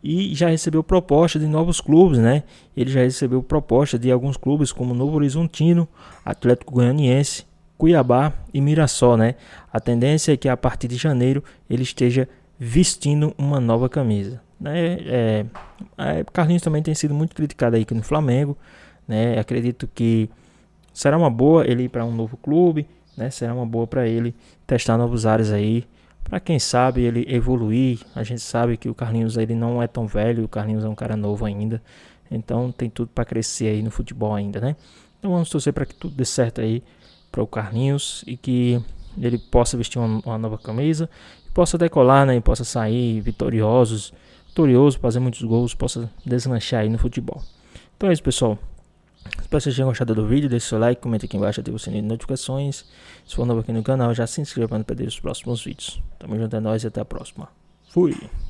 e já recebeu proposta de novos clubes, né? Ele já recebeu proposta de alguns clubes como Novo Horizontino, Atlético Goianiense, Cuiabá e Mirassol, né? A tendência é que a partir de janeiro ele esteja vestindo uma nova camisa. Carlinhos também tem sido muito criticado aí aqui no Flamengo, né? Acredito que será uma boa ele ir para um novo clube, né? Será uma boa para ele testar novos áreas aí, para quem sabe ele evoluir. A gente sabe que o Carlinhos ele não é tão velho, o Carlinhos é um cara novo ainda, então tem tudo para crescer aí no futebol ainda, né? Então vamos torcer para que tudo dê certo aí para o Carlinhos e que ele possa vestir uma nova camisa, possa decolar, né? E possa sair vitorioso, fazer muitos gols, possa deslanchar aí no futebol. Então é isso, pessoal. Espero que vocês tenham gostado do vídeo. Deixe seu like, comente aqui embaixo, ative o sininho de notificações. Se for novo aqui no canal, já se inscreva para não perder os próximos vídeos. Tamo junto, é nóis e até a próxima. Fui!